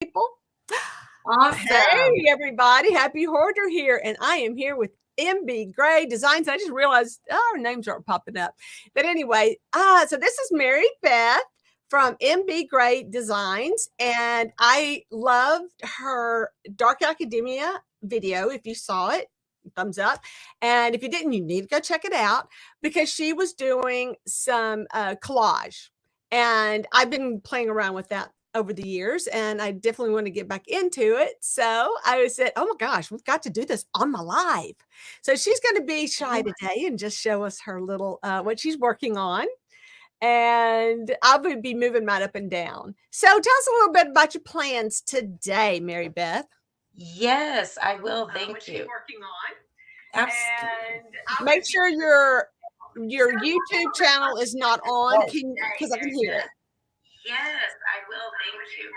people. Awesome. Hey, everybody. Happy Hoarder here. And I am here with MBGray Designs. I just realized our names aren't popping up. But anyway, so this is Mary Beth from MBGray Designs. And I loved her Dark Academia video. If you saw it, thumbs up. And if you didn't, you need to go check it out because she was doing some collage. And I've been playing around with that over the years, and I definitely want to get back into it. So I said, oh my gosh, we've got to do this on my live. So she's going to be shy today and just show us her little, what she's working on. And I would be moving right up and down. So tell us a little bit about your plans today, Mary Beth. Yes, I will. Thank you. Working on. Absolutely. And make sure your YouTube channel is not on, because I can hear it. Yes, I will. Thank you.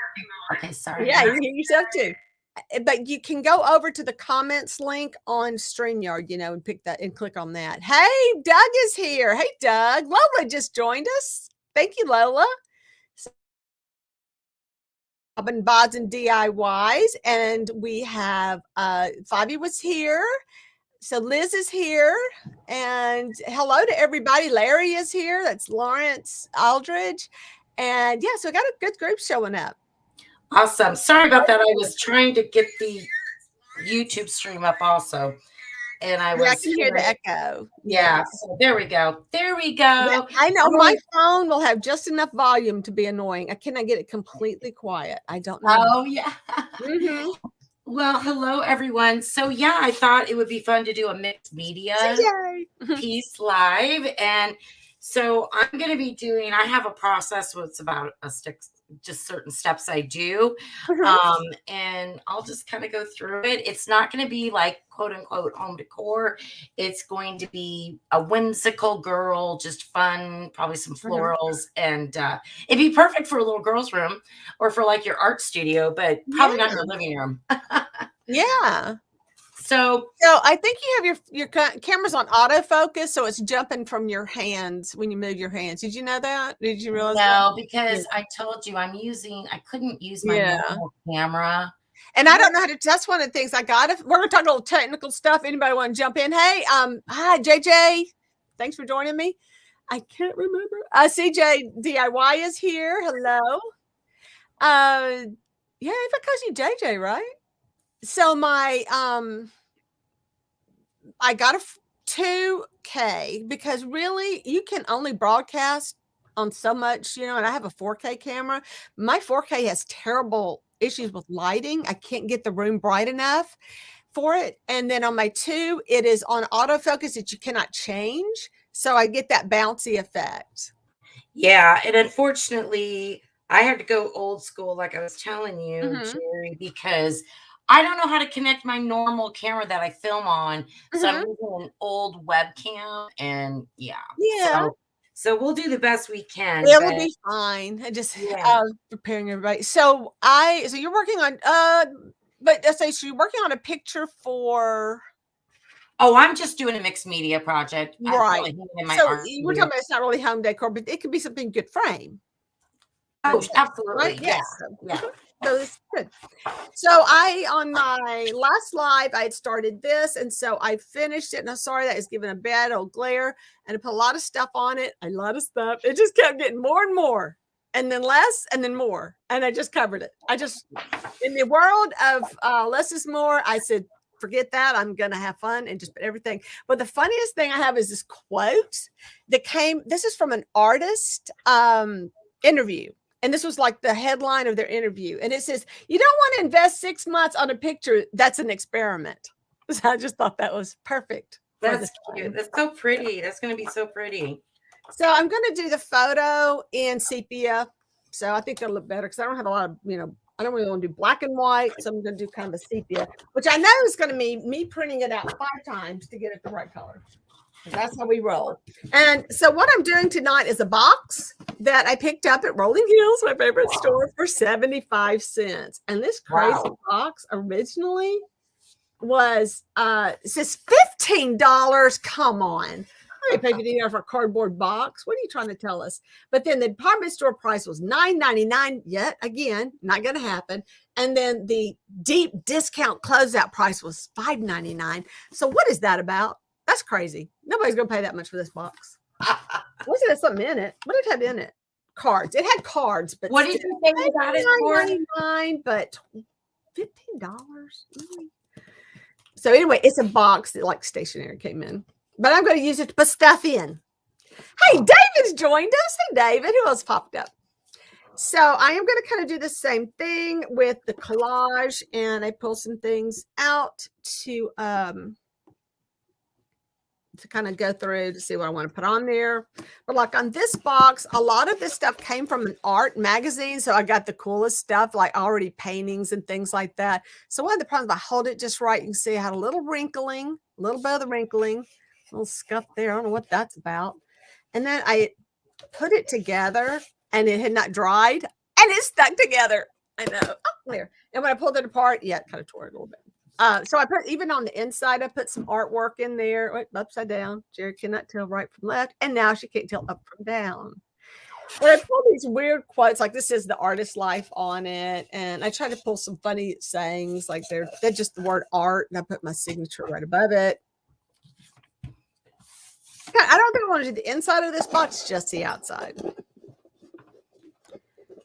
Okay, sorry. Yeah, you hear yourself too. But you can go over to the comments link on StreamYard, and pick that and click on that. Hey, Doug is here. Hey, Doug. Lola just joined us. Thank you, Lola. And Bods and DIYs. And we have Fabi was here. So Liz is here. And hello to everybody. Larry is here. That's Lawrence Aldridge. And yeah, so we got a good group showing up. Awesome. Sorry about that. I was trying to get the YouTube stream up also. And I can hear the echo. Yeah. So there we go. There we go. Yeah, I know my phone will have just enough volume to be annoying. I cannot get it completely quiet. I don't know. Oh, yeah. Well, hello, everyone. So, yeah, I thought it would be fun to do a mixed media piece live. And so I'm going to be doing, I have a process where it's about just certain steps I do. And I'll just kind of go through it. It's not going to be like quote unquote home decor. It's going to be a whimsical girl, just fun, probably some florals. And it'd be perfect for a little girl's room or for like your art studio, but probably not your living room. Yeah. So I think you have your camera's on autofocus, so it's jumping from your hands when you move your hands. Did you know that? Did you realize that? Because I told you I couldn't use my normal camera. And I don't know how to, that's one of the things I got. We're going to talk a little technical stuff. Anybody want to jump in? Hey, hi, JJ. Thanks for joining me. I can't remember. CJ DIY is here. Hello. Yeah, if I calls you JJ, right? So my, I got a 2K because really you can only broadcast on so much, and I have a 4K camera. My 4K has terrible issues with lighting. I can't get the room bright enough for it. And then on my 2, it is on autofocus that you cannot change. So I get that bouncy effect. Yeah. And unfortunately, I had to go old school, like I was telling you, Jerry, because I don't know how to connect my normal camera that I film on. So I'm using an old webcam and so we'll do the best we can. It will be fine. I just preparing everybody. So you're working on so you're working on a picture for. Oh, I'm just doing a mixed media project. Right. So we're talking about it's not really home decor, but it could be something you could frame. Oh, absolutely. Right? Yeah. So it's good. So on my last live, I had started this. And so I finished it. And I'm sorry that is giving a bad old glare. And I put a lot of stuff on it. A lot of stuff. It just kept getting more and more. And then less and then more. And I just covered it. In the world of less is more, I said, forget that. I'm going to have fun and just put everything. But the funniest thing I have is this quote that this is from an artist interview. And this was like the headline of their interview. And it says, you don't want to invest 6 months on a picture. That's an experiment. So I just thought that was perfect. That's cute. That's so pretty. That's going to be so pretty. So I'm going to do the photo in sepia. So I think that'll look better because I don't have a lot of, I don't really want to do black and white. So I'm going to do kind of a sepia, which I know is going to be me printing it out 5 times to get it the right color. That's how we roll. And so what I'm doing tonight is a box that I picked up at Rolling Hills, my favorite store, for 75 cents. And this crazy box originally was, it says $15. Come on. I paid $50 for a cardboard box. What are you trying to tell us? But then the department store price was $9.99. Yet again, not going to happen. And then the deep discount closeout price was $5.99. So what is that about? That's crazy. Nobody's going to pay that much for this box. Wasn't there something in it? What did it have in it? Cards. It had cards, but what did you say you got it for? $9.99, but $15. So anyway, it's a box that like stationery came in, but I'm going to use it to put stuff in. Hey, David's joined us. Hey, David. Who else popped up? So I am going to kind of do the same thing with the collage, and I pull some things out to kind of go through to see what I want to put on there. But like on this box, a lot of this stuff came from an art magazine. So I got the coolest stuff, like already paintings and things like that. So one of the problems, if I hold it just right, you can see I had a little wrinkling, a little bit of the wrinkling, a little scuff there. I don't know what that's about. And then I put it together and it had not dried and it stuck together. I know. Oh, there. And when I pulled it apart, yeah, it kind of tore it a little bit. So I put, even on the inside, I put some artwork in there. Wait, upside down. Jerry cannot tell right from left. And now she can't tell up from down. But I pull these weird quotes, like this is the artist life on it. And I try to pull some funny sayings, like they're just the word art. And I put my signature right above it. I don't think I want to do the inside of this box, just the outside.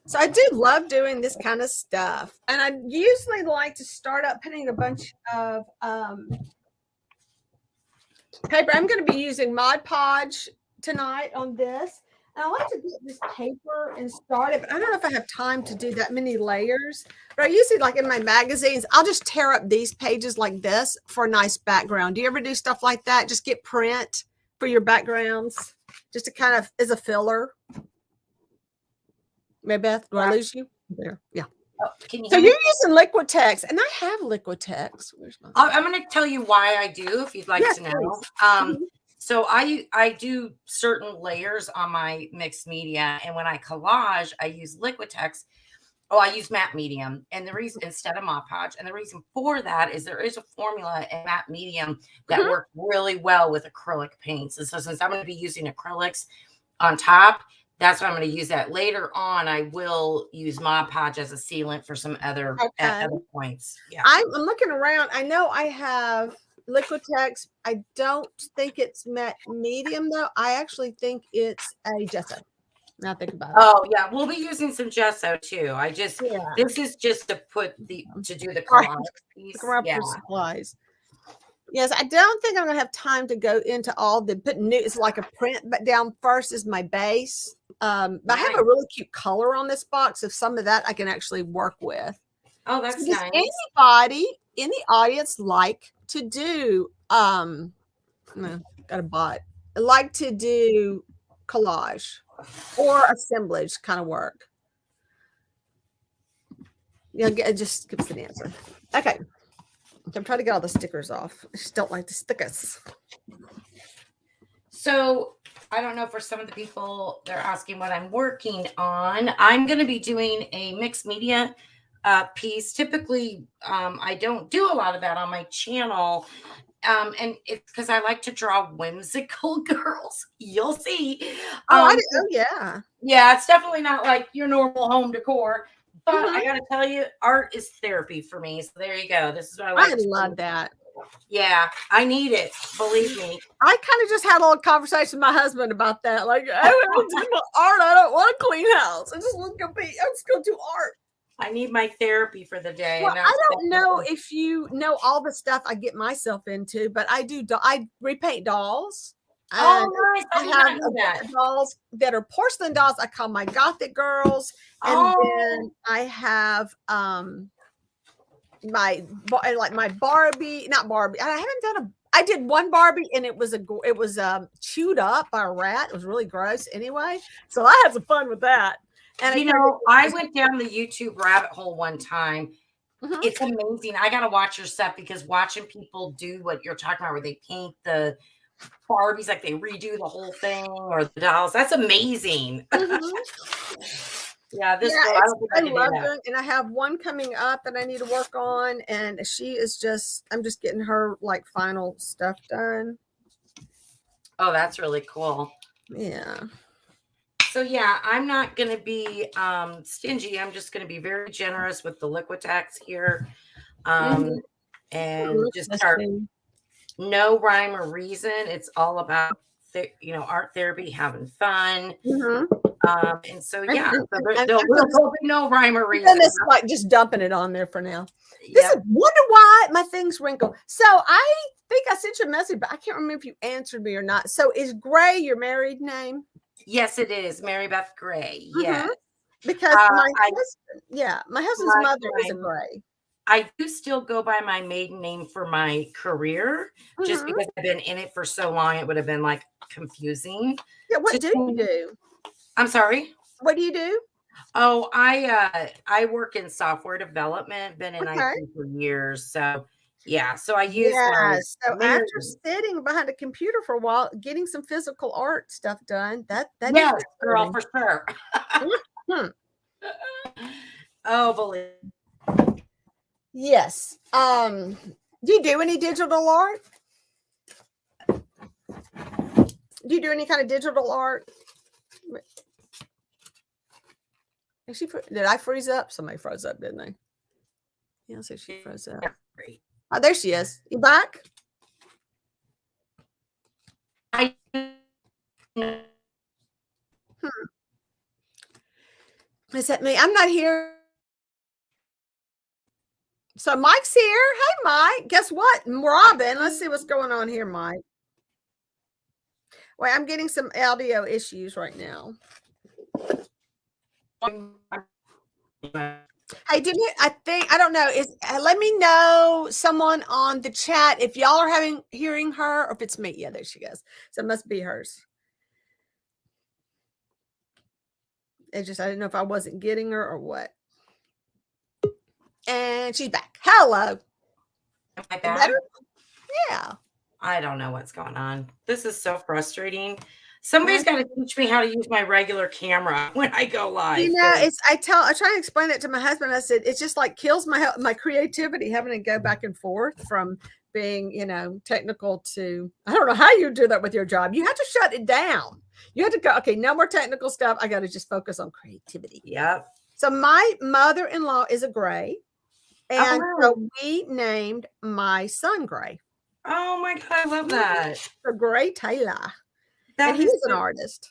So I do love doing this kind of stuff. And I usually like to start up putting a bunch of paper. I'm going to be using Mod Podge tonight on this. And I like to get this paper and start it, but I don't know if I have time to do that many layers. But I usually, like in my magazines, I'll just tear up these pages like this for a nice background. Do you ever do stuff like that? Just get print for your backgrounds, just to kind of as a filler. Maybe Beth, do I lose you? There, yeah. Oh, can you so you're using Liquitex, and I have Liquitex. I'm going to tell you why I do, if you'd like to know. So I do certain layers on my mixed media, and when I collage, I use Liquitex. Oh, I use matte medium, and the reason instead of Mod Podge, and the reason for that is there is a formula in matte medium that works really well with acrylic paints. And so since I'm going to be using acrylics on top, that's why I'm going to use that. Later on, I will use Mod Podge as a sealant for some other, other points. Yeah, I'm looking around. I know I have Liquitex. I don't think it's matte medium though. I actually think it's a gesso. Now think about it. Oh yeah, we'll be using some gesso too. This is just to do the collage piece. Yeah. Supplies. Yes, I don't think I'm gonna have time to go into all the it's like a print, but down first is my base. But I have a really cute color on this box. If some of that I can actually work with. Oh, that's so nice. Anybody in the audience like to do got a bot. Like to do collage or assemblage kind of work? Yeah, just give us an answer. Okay. I'm trying to get all the stickers off. I just don't like the stickers. So I don't know, for some of the people, they're asking what I'm working on. I'm going to be doing a mixed media piece. Typically, I don't do a lot of that on my channel. And it's because I like to draw whimsical girls. You'll see. Yeah. Yeah, it's definitely not like your normal home decor. But I got to tell you, art is therapy for me. So there you go. This is what I like. I love that. Yeah, I need it. Believe me. I kind of just had a little conversation with my husband about that. Like, I don't do art. I don't want a clean house. I just want to go do art. I need my therapy for the day. Well, I don't know if you know all the stuff I get myself into, but I do. I repaint dolls. Oh, nice. I have dolls that are porcelain dolls. I call my Gothic girls. And then I have my Barbie, not Barbie. I haven't done I did one Barbie and it was chewed up by a rat. It was really gross anyway. So I had some fun with that. And I went down the YouTube rabbit hole one time. It's amazing. I got to watch your stuff, because watching people do what you're talking about, where they paint the Barbies, like they redo the whole thing, or the dolls. That's amazing. Yeah, I love it. And I have one coming up that I need to work on, and she is I'm just getting her like final stuff done. Oh, that's really cool. Yeah. So yeah, I'm not going to be stingy. I'm just going to be very generous with the Liquitex here. And just start no rhyme or reason. It's all about, art therapy, having fun. And so, yeah, there'll be no rhyme or reason. And it's like just dumping it on there for now. This is wonder why my things wrinkle. So I think I sent you a message, but I can't remember if you answered me or not. So is Gray your married name? Yes, it is. Mary Beth Gray. Yes. Because my husband's mother is a Gray. I do still go by my maiden name for my career, just because I've been in it for so long. It would have been like confusing. Yeah. What do you do? I'm sorry. What do you do? Oh, I work in software development, been in IT for years. So yeah, so I use so after sitting behind a computer for a while, getting some physical art stuff done, that yes, girl, for sure. Oh, believe. Yes. Do you do any digital art? Do you do any kind of digital art? Did I freeze up? Somebody froze up, didn't they? Yeah, so she froze up. Oh, there she is. You back? Is that me? I'm not here. So Mike's here. Hey, Mike. Guess what? Robin. Let's see what's going on here, Mike. Wait, I'm getting some audio issues right now. Hey, didn't you? I don't know. Let me know, someone on the chat, if y'all are hearing her, or if it's me. Yeah, there she goes. So it must be hers. I didn't know if I wasn't getting her or what. And she's back. Hello. Am I back? Yeah. I don't know what's going on. This is so frustrating. Somebody's got to teach me how to use my regular camera when I go live. You know, I try to explain it to my husband. I said, it's just like kills my creativity having to go back and forth from being, technical to, I don't know how you do that with your job. You have to shut it down. You have to go, okay, no more technical stuff. I got to just focus on creativity. Yep. So my mother-in-law is a Gray. And so we named my son Gray. Oh my God, I love that. So Gray Taylor. And he's an artist.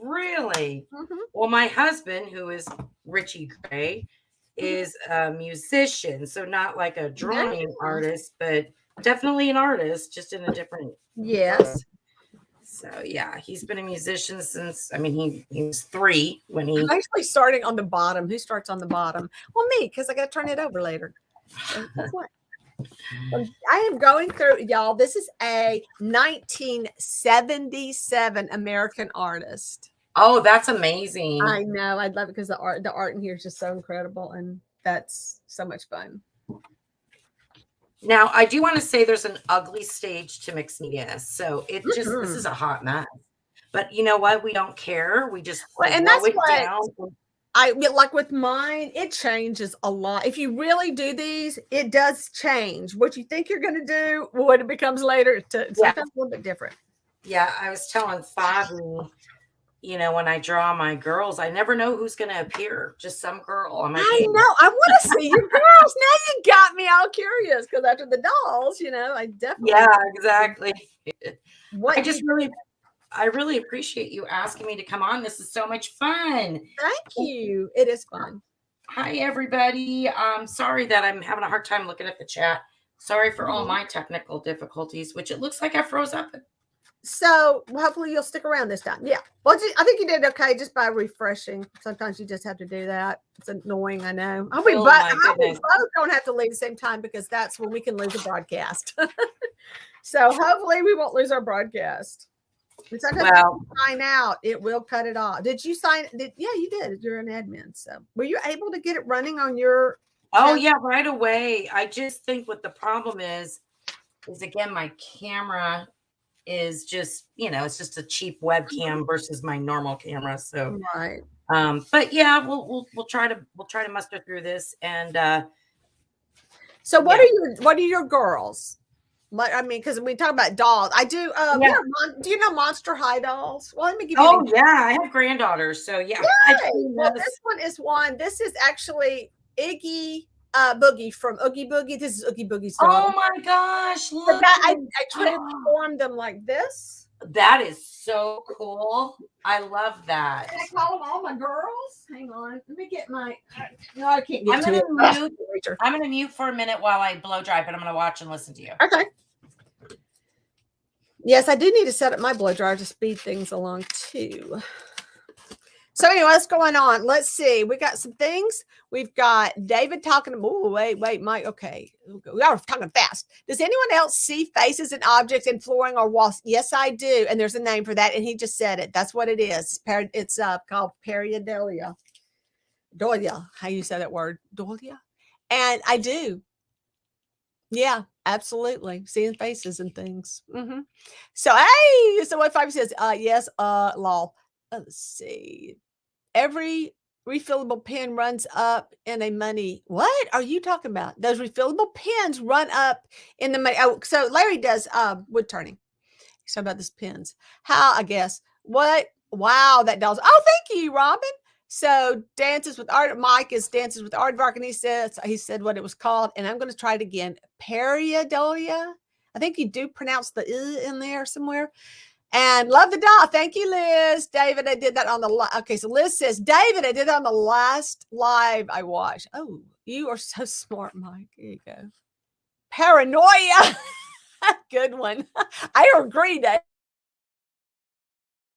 Really? Well, my husband, who is Richie Gray, is a musician. So not like a drawing artist, but definitely an artist, just in a different. Yes. So yeah, he's been a musician since, he was 3 when he. I'm actually starting on the bottom. Who starts on the bottom? Well, me, because I got to turn it over later. So I am going through, y'all. This is a 1977 American artist. Oh, that's amazing. I know. I love it because the art in here is just so incredible, and that's so much fun. Now, I do want to say there's an ugly stage to mixed media. So this is a hot mess. But you know what? We don't care. We just and that's what I like with mine. It changes a lot. If you really do these, it does change. What you think you're going to do, what it becomes later, sometimes a little bit different. Yeah, I was telling Fabi, when I draw my girls, I never know who's going to appear. Just some girl. I know. I want to see your girls. Now you got me all curious because after the dolls, I definitely. Yeah, exactly. I really appreciate you asking me to come on. This is so much fun. Thank you. It is fun. Hi, everybody. I'm sorry that I'm having a hard time looking at the chat. Sorry for all my technical difficulties, which it looks like I froze up. So hopefully you'll stick around this time. Yeah. Well, I think you did okay just by refreshing. Sometimes you just have to do that. It's annoying, I know. We both don't have to leave at the same time because that's when we can lose a broadcast. So hopefully we won't lose our broadcast. Sign out, it will cut it off. Did you sign? Yeah, you did. You're an admin. So were you able to get it running on your? Oh yeah, right away. I just think what the problem is again, my camera is just, it's just a cheap webcam versus my normal camera. So right. But yeah, we'll try to muster through this. And so what are your girls? I mean, because we talk about dolls. I do. Yeah. You know, do you know Monster High dolls? Well, let me give you. Oh yeah, I have granddaughters, so yeah. Well, this one is one. This is actually Iggy Boogie from Oogie Boogie. This is Oogie Boogie's dog. Oh my gosh! Look, I transformed them like this. That is so cool. I love that. And I call them all my girls. Hang on, let me get my. No, I can't get I'm to gonna it. mute. I'm gonna mute for a minute while I blow dry, but I'm gonna watch and listen to you. Okay. Yes, I do need to set up my blow dryer to speed things along too. So anyway, what's going on? Let's see. We got some things. We've got David talking. Oh, wait, Mike. Okay. We are talking fast. Does anyone else see faces and objects in flooring or walls? Yes, I do. And there's a name for that. And he just said it. That's what it is. It's called pareidolia. Dolia. How you say that word? Dolia. And I do. Yeah, absolutely. Seeing faces and things. So, hey, so what 5 says, yes, lol. Let's see. Every refillable pen runs up in a money. What are you talking about? Those refillable pens run up in the money. Oh, so Larry does wood turning. He's talking about these pens. How, I guess. What? Wow, that doll's. Oh, thank you, Robin. So dances with art. Mike is dances with aardvark, and he said what it was called, and I'm going to try it again. Pareidolia. I think you do pronounce the in there somewhere. And love the doll. Thank you, Liz. David, I did that on the okay. So Liz says, David, I did that on the last live I watched. Oh, you are so smart, Mike. Here you go. Paranoia. Good one. I agree, Dave.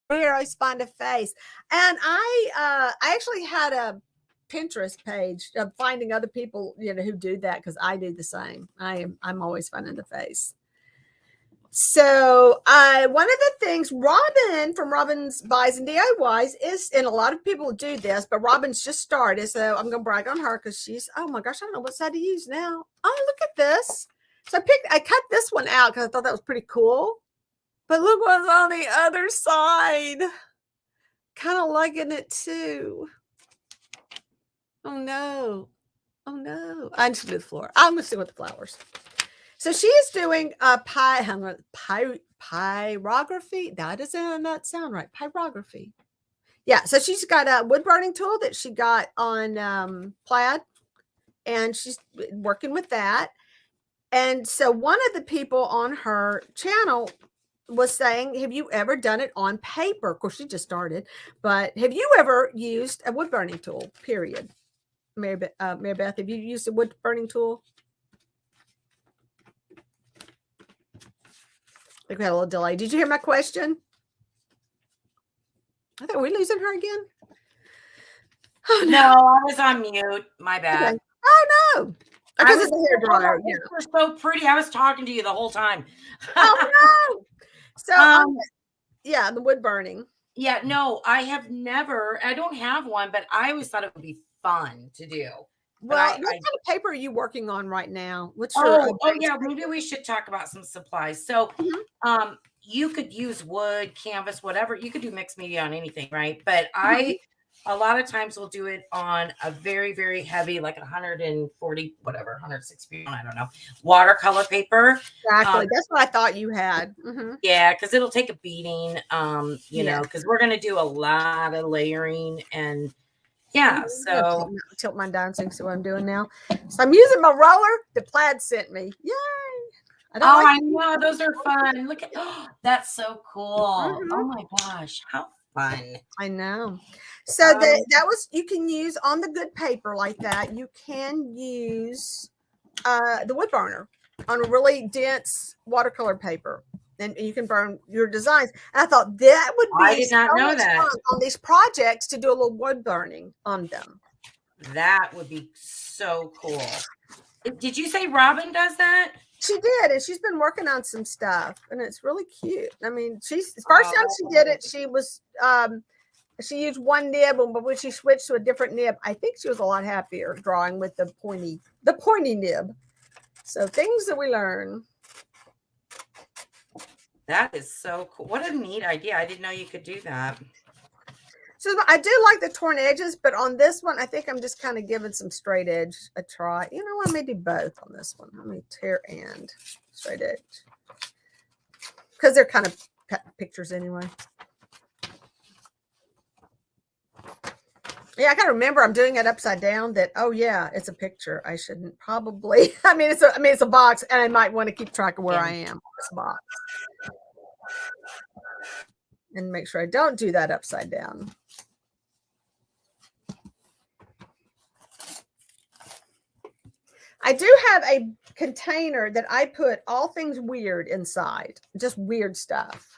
Here I find a face, and I actually had a Pinterest page of finding other people, who do that, because I do the same. I'm always finding the face. So one of the things Robin from Robin's Buys and DIYs is, and a lot of people do this, but Robin's just started, so I'm gonna brag on her because she's, oh my gosh, I don't know what side to use now. Oh, look at this. So I cut this one out because I thought that was pretty cool. But look what's on the other side. Kind of liking it too. Oh no. Oh no. I'm just going to do the floor. I'm going to stick with the flowers. So she is doing a pyrography. That doesn't not sound right. Pyrography. Yeah. So she's got a wood burning tool that she got on Plaid. And she's working with that. And so one of the people on her channel was saying, have you ever done it on paper? Of course, she just started, but have you ever used a wood burning tool, period? Mary Beth, have you used a wood burning tool? I think we had a little delay. Did you hear my question? I think we're losing her again. Oh, no, I was on mute. My bad. Okay. Oh, no. Because it's a hair dryer. You were so pretty. I was talking to you the whole time. Oh, no. So, yeah, the wood burning. Yeah, no, I don't have one, but I always thought it would be fun to do. Well, what kind of paper are you working on right now? What's your yeah, maybe we should talk about some supplies. So, you could use wood, canvas, whatever. You could do mixed media on anything, right? But a lot of times will do it on a very, very heavy, like 140, whatever, 160, I don't know, watercolor paper. Exactly. That's what I thought you had. Yeah, because it'll take a beating, you know, because we're going to do a lot of layering and so tilt mine down so you see what I'm doing now. So I'm using my roller the Plaid sent me. Yay. I know. Those are fun. Look at, that's so cool. Oh my gosh. How fun. I know. So that was, you can use on the good paper like that. You can use the wood burner on a really dense watercolor paper, and you can burn your designs. And I thought that would be, I did not know that, on these projects to do a little wood burning on them. That would be so cool. Did you say Robin does that? She did, and she's been working on some stuff, and it's really cute. I mean, first time she did it, she was she used one nib, but when she switched to a different nib, I think she was a lot happier drawing with the pointy nib. So things that we learn. That is so cool. What a neat idea. I didn't know you could do that. So I do like the torn edges, but on this one, I think I'm just kind of giving some straight edge a try. You know what? Maybe both on this one. Let me tear and straight edge. Because they're kind of pictures anyway. Yeah, I gotta remember I'm doing it upside down. That oh yeah, it's a picture. I shouldn't probably. It's a box, and I might want to keep track of where I am on this box, and make sure I don't do that upside down. I do have a container that I put all things weird inside, just weird stuff.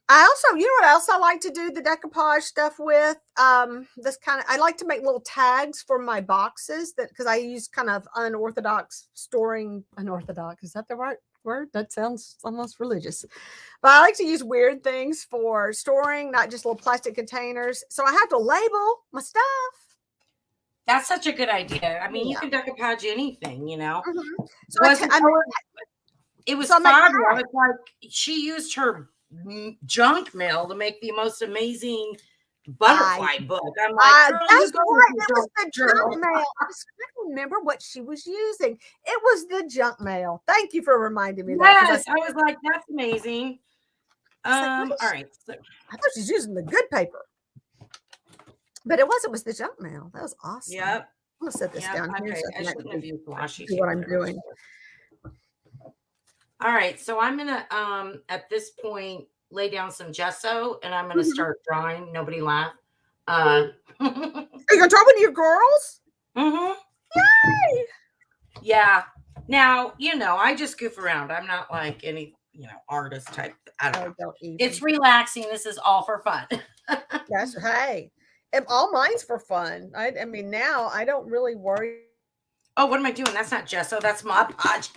I also, you know what else I like to do the decoupage stuff with? I like to make little tags for my boxes because I use kind of unorthodox storing. Unorthodox, is that the right word? That sounds almost religious. But I like to use weird things for storing, not just little plastic containers. So I have to label my stuff. That's such a good idea. I mean, you can decoupage anything, you know. Mm-hmm. So it was fun. I was like, she used her junk mail to make the most amazing butterfly book. I'm like, that's right. It was the junk mail. I don't remember what she was using. It was the junk mail. Thank you for reminding me that. Yes, I was like, that's amazing. All right. So. I thought she was using the good paper. But it was the junk mail. That was awesome. Yep. I'm gonna set this down here. So I shouldn't have used washi. See what I'm doing. All right, so I'm gonna at this point lay down some gesso and I'm gonna start drawing. Nobody laugh. Are you gonna draw with your girls? Mm-hmm. Yay! Yeah. Now, you know, I just goof around. I'm not like any, artist type. I don't know. It's relaxing. This is all for fun. Yes, hey. All mine's for fun. I mean, now I don't really worry. Oh, what am I doing? That's not gesso. That's Mod Podge.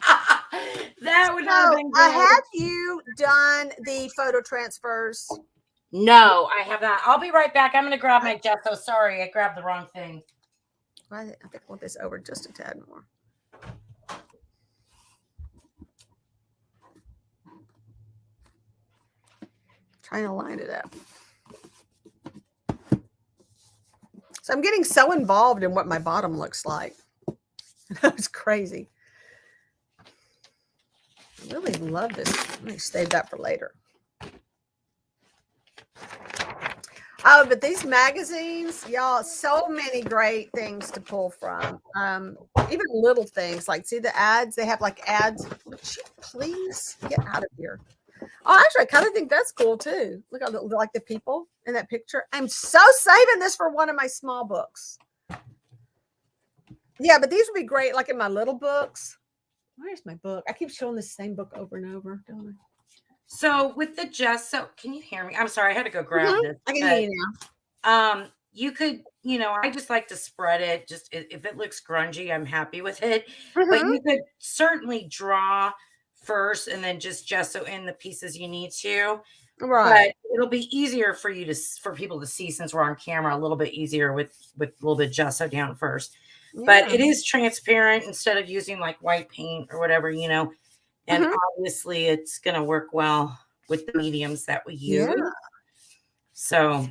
That would not have been good. Have you done the photo transfers? No, I have not. I'll be right back. I'm going to grab my gesso. Sorry, I grabbed the wrong thing. I think I want this over just a tad more. Trying to line it up. So I'm getting so involved in what my bottom looks like. It's crazy. I really love this. Let me save that for later. Oh, but these magazines, y'all, so many great things to pull from. Even little things like, see the ads? They have like ads. Would you please get out of here? Oh, actually, I kind of think that's cool too. Look at like the people in that picture. I'm so saving this for one of my small books. Yeah, but these would be great, like in my little books. Where's my book? I keep showing the same book over and over, don't I? So with the gesso, can you hear me? I'm sorry, I had to go grab this. I can hear you now. You could, I just like to spread it. Just if it looks grungy, I'm happy with it. But you could certainly draw first and then just gesso in the pieces you need to. Right. But it'll be easier for people to see since we're on camera, a little bit easier with a little bit of gesso down first. Yeah. But it is transparent instead of using like white paint or whatever, and obviously it's going to work well with the mediums that we use. Yeah. So,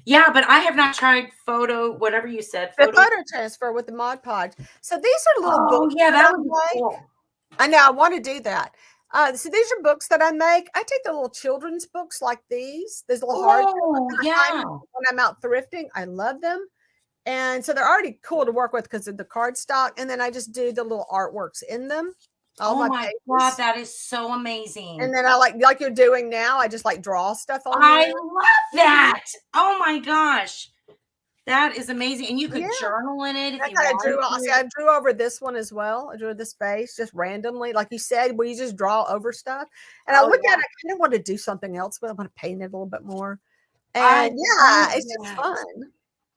yeah, but I have not tried whatever you said. The photo transfer with the Mod Podge. So these are little books. Yeah, that would be cool. I know. I want to do that. So these are books that I make. I take the little children's books like these little hard. Yeah. When I'm out thrifting, I love them. And so they're already cool to work with because of the cardstock. And then I just do the little artworks in them. Oh my God, that is so amazing. And then I like you're doing now, I just like draw stuff on I love that. Oh my gosh. That is amazing. And you could journal in it if you want. I drew over this one as well. I drew this face just randomly, like you said, where you just draw over stuff. And I look at it, I kind of want to do something else, but I want to paint it a little bit more. And it's just fun.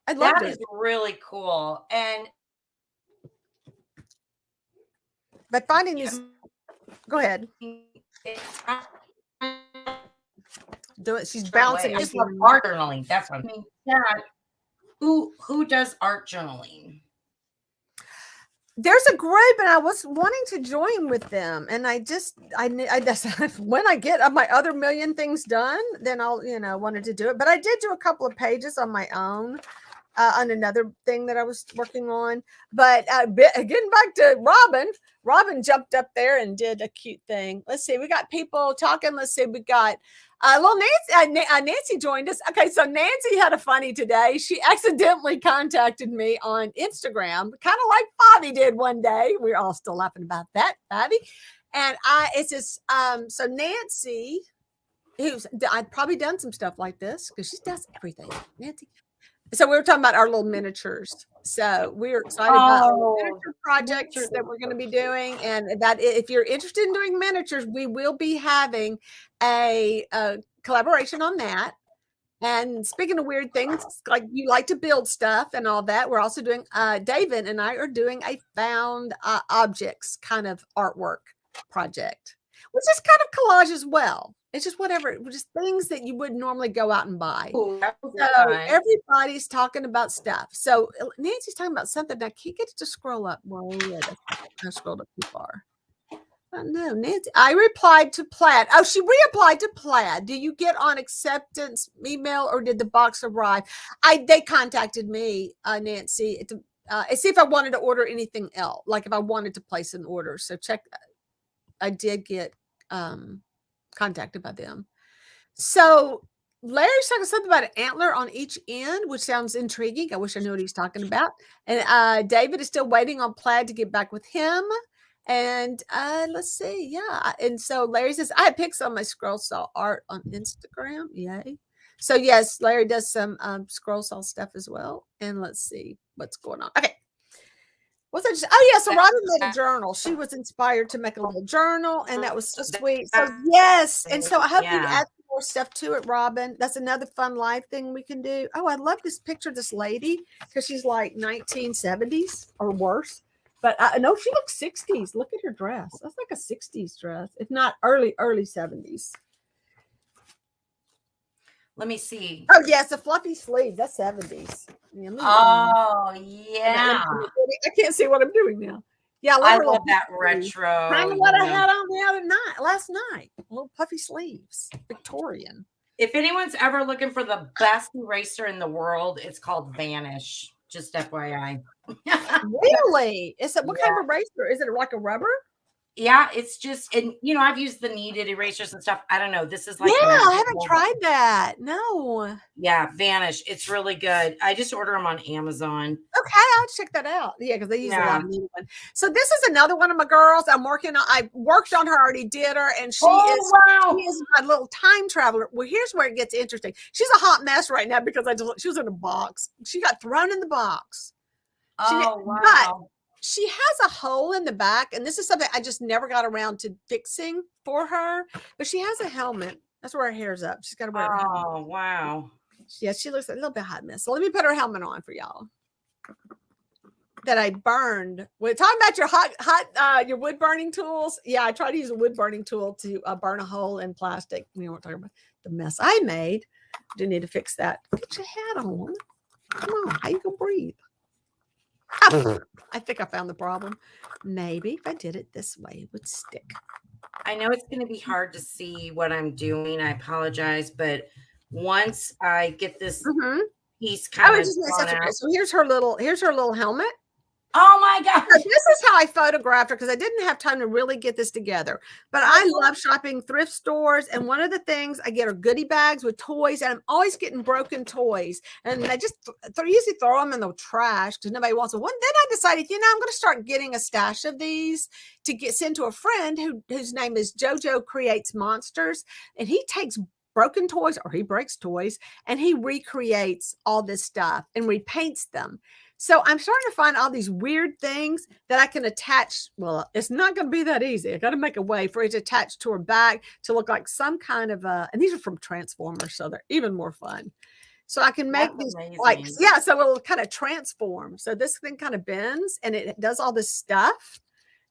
I love it. That is really cool. And but finding these, go ahead. Do it. She's bouncing. I just love art journaling. That's what I mean. Yeah. Who does art journaling? there's a group and I was wanting to join with them. And I just when I get my other million things done, then I'll, wanted to do it. But I did do a couple of pages on my own. On another thing that I was working on. But getting back to Robin jumped up there and did a cute thing. Let's see, we got people talking. Let's see, we got little Nancy. Nancy joined us. Okay, so Nancy had a funny today. She accidentally contacted me on Instagram, kind of like Bobby did one day. We're all still laughing about that, Bobby. And it's just so Nancy, I'd probably done some stuff like this because she does everything. Nancy. So we were talking about our little miniatures. So we're excited about our miniature projects that we're going to be doing. And that if you're interested in doing miniatures, we will be having a collaboration on that. And speaking of weird things, like you like to build stuff and all that, we're also doing, David and I are doing a found objects kind of artwork project, which is kind of collage as well. It's just whatever, just things that you would normally go out and buy. Ooh, so everybody's talking about stuff. So Nancy's talking about something. I can't get it to scroll up. Well, yeah, I scrolled up too far. No, Nancy. I replied to Plaid. Oh, she reapplied to Plaid. Do you get on acceptance email or did the box arrive? They contacted me, Nancy, to see if I wanted to order anything else, like if I wanted to place an order. So check. I did get contacted by them. So Larry's talking something about an antler on each end, which sounds intriguing. I wish I knew what he's talking about. And David is still waiting on Plaid to get back with him. And let's see. Yeah. And so Larry says, I had pics on my scroll saw art on Instagram. Yay. So yes, Larry does some scroll saw stuff as well. And let's see what's going on. Okay. What's that? Oh yeah, so Robin made a journal. She was inspired to make a little journal, and that was so sweet. So yes, and so I hope you add more stuff to it, Robin. That's another fun live thing we can do. Oh, I love this picture of this lady because she's like 1970s or worse. But I know she looks 60s. Look at her dress. That's like a 60s dress, if not early 70s. Let me see. Oh yes, a fluffy sleeve. That's 70s. Yeah, yeah. I can't see what I'm doing now. Yeah, I love that retro. Kind of what I had on last night. Little puffy sleeves, Victorian. If anyone's ever looking for the best eraser in the world, it's called Vanish. Just FYI. Really? What kind of eraser? Is it like a rubber? Yeah, it's just, and I've used the kneaded erasers and stuff. I don't know. This is like, I haven't tried that. No. Yeah, Vanish. It's really good. I just order them on Amazon. Okay, I'll check that out. Yeah, because they use a lot of needed one. So this is another one of my girls. I worked on her, already did her, and she is my little time traveler. Well, here's where it gets interesting. She's a hot mess right now because she was in a box. She got thrown in the box. Wow. She has a hole in the back, and this is something I just never got around to fixing for her. But she has a helmet. That's where her hair's up. She's got to wear. Oh, wow. Yeah, she looks a little bit hot mess. So let me put her helmet on for y'all. That I burned. We're talking about your your wood burning tools. Yeah, I tried to use a wood burning tool to burn a hole in plastic. We weren't talking about the mess I made. Do need to fix that. Get your hat on. Come on, how you gonna breathe? Oh, I think I found the problem. Maybe if I did it this way, it would stick. I know it's going to be hard to see what I'm doing. I apologize, but once I get this piece kind of so here's her little helmet. Oh my gosh. This is how I photographed her because I didn't have time to really get this together. But I love shopping thrift stores. And one of the things I get are goodie bags with toys. And I'm always getting broken toys. And I just usually throw them in the trash because nobody wants them. Then I decided, I'm going to start getting a stash of these to send to a friend whose name is JoJo Creates Monsters. And he takes broken toys, or he breaks toys, and he recreates all this stuff and repaints them. So I'm starting to find all these weird things that I can attach. Well, it's not going to be that easy. I got to make a way for it to attach to her back to look like some kind of and these are from Transformers, so they're even more fun. So I can make these so it'll kind of transform. So this thing kind of bends and it does all this stuff.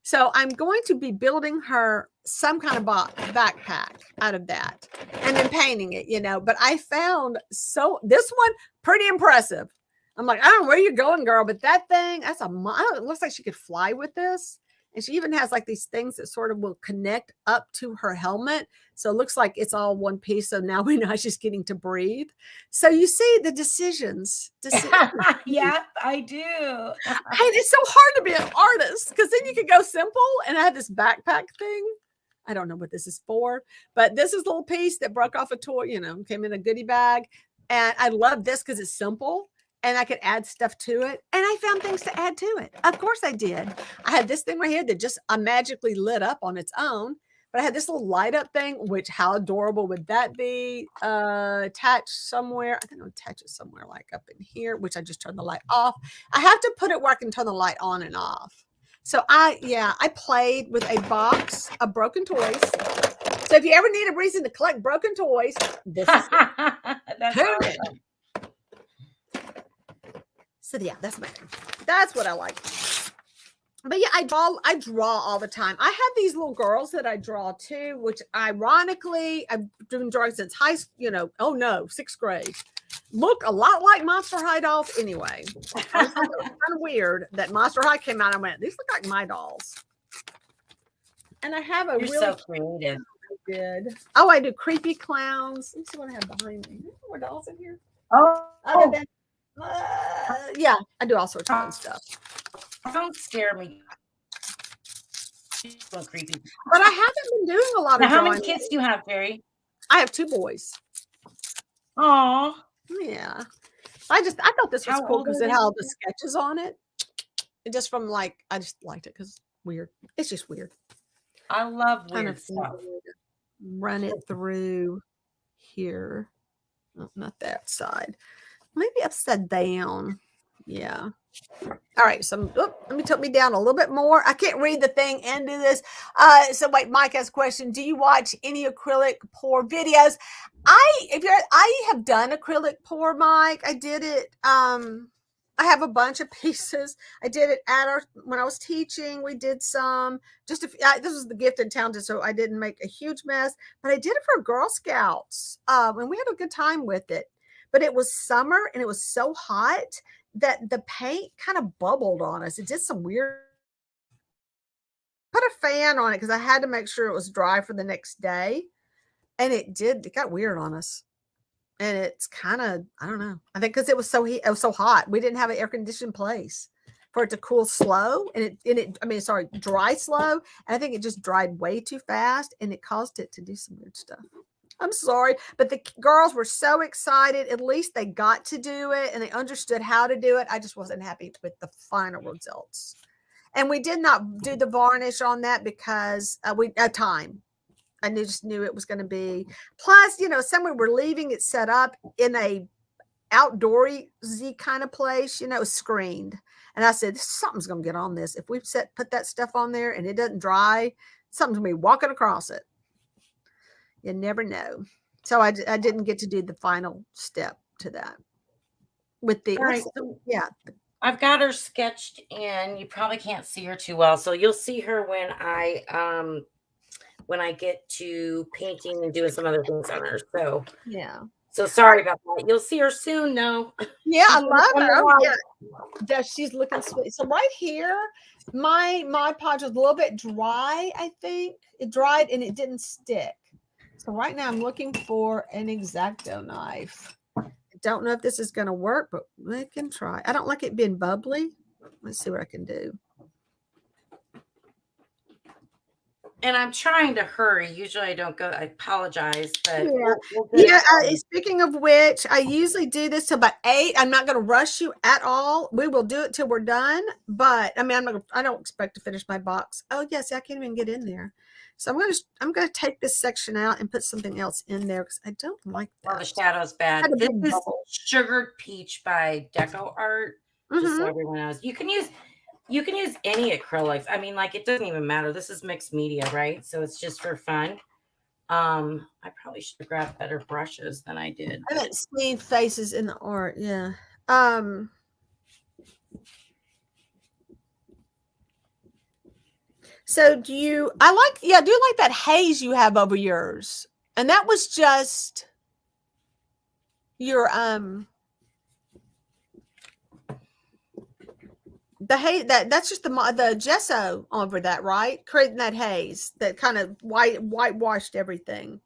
So I'm going to be building her some kind of backpack out of that and then painting it, but I found this one pretty impressive. I'm like, I don't know where you're going, girl, but that thing, I don't know, it looks like she could fly with this. And she even has like these things that sort of will connect up to her helmet. So it looks like it's all one piece. So now we know she's getting to breathe. So you see the decisions. Yeah, I do. And it's so hard to be an artist because then you could go simple. And I had this backpack thing. I don't know what this is for, but this is a little piece that broke off a toy, came in a goodie bag. And I love this because it's simple. And I could add stuff to it. And I found things to add to it. Of course I did. I had this thing right here that just magically lit up on its own. But I had this little light up thing, which how adorable would that be? Attached somewhere. I think I'll attach it somewhere like up in here, which I just turned the light off. I have to put it where I can turn the light on and off. So I played with a box of broken toys. So if you ever need a reason to collect broken toys, this is it. That's awesome. So yeah, that's my thing. That's what I like. But yeah, I draw all the time. I have these little girls that I draw too, which ironically I've been drawing since sixth grade. Look a lot like Monster High dolls anyway. It was kind of weird that Monster High came out. I went, these look like my dolls. And I have You're so creative. Good. Oh, I do creepy clowns. Let me see what I have behind me. More dolls in here. Oh, yeah, I do all sorts of fun stuff. Don't scare me. So creepy. But I haven't been doing a lot of how many kids do you have, Terry? I have 2 boys. Oh, yeah. I thought this was cool because it had all the sketches on it. It just from I just liked it because it's weird. It's just weird. I love weird stuff. Run it through here. Oh, not that side. Maybe upside down. Yeah. All right. So let me tilt me down a little bit more. I can't read the thing and do this. So wait, Mike has a question. Do you watch any acrylic pour videos? I have done acrylic pour, Mike. I did it. I have a bunch of pieces. I did it when I was teaching. We did some. This was the Gifted Talented, so I didn't make a huge mess. But I did it for Girl Scouts, and we had a good time with it. But it was summer, and it was so hot that the paint kind of bubbled on us. It did some weird. Put a fan on it because I had to make sure it was dry for the next day, and it got weird on us. And it's kind of, I don't know. I think because it was so hot. We didn't have an air conditioned place for it to cool slow. Dry slow. And I think it just dried way too fast and it caused it to do some weird stuff. I'm sorry, but the girls were so excited. At least they got to do it and they understood how to do it. I just wasn't happy with the final results. And we did not do the varnish on that because we had time. I just knew it was going to be. Plus, somewhere we're leaving it set up in a outdoorsy kind of place, screened. And I said, something's going to get on this. If we put that stuff on there and it doesn't dry, something's going to be walking across it. You never know. So I didn't get to do the final step to that. With the, right, yeah. I've got her sketched in. You probably can't see her too well. So you'll see her when I get to painting and doing some other things on her. So yeah. So sorry about that. You'll see her soon. No. Yeah, I love her. Yeah. She's looking sweet. So right here, my Mod Podge was a little bit dry, I think. It dried and it didn't stick. So right now I'm looking for an X-Acto knife. I don't know if this is going to work, but we can try. I don't like it being bubbly. Let's see what I can do. And I'm trying to hurry. Usually I don't go. I apologize, but speaking of which, I usually do this till about 8. I'm not going to rush you at all. We will do it till we're done. But I mean, I don't expect to finish my box. Oh yes, I can't even get in there. So I'm going to take this section out and put something else in there because I don't like that. Well, the shadow's bad. This is Sugared Peach by Deco Art. Just so everyone knows, you can use any acrylics. I mean, like, it doesn't even matter. This is mixed media, right? So it's just for fun. I probably should have grabbed better brushes than I did. I haven't seen faces in the art. Yeah. So do you like that haze you have over yours? And that was just your the haze, that's just the gesso over that, right? Creating that haze that kind of whitewashed everything.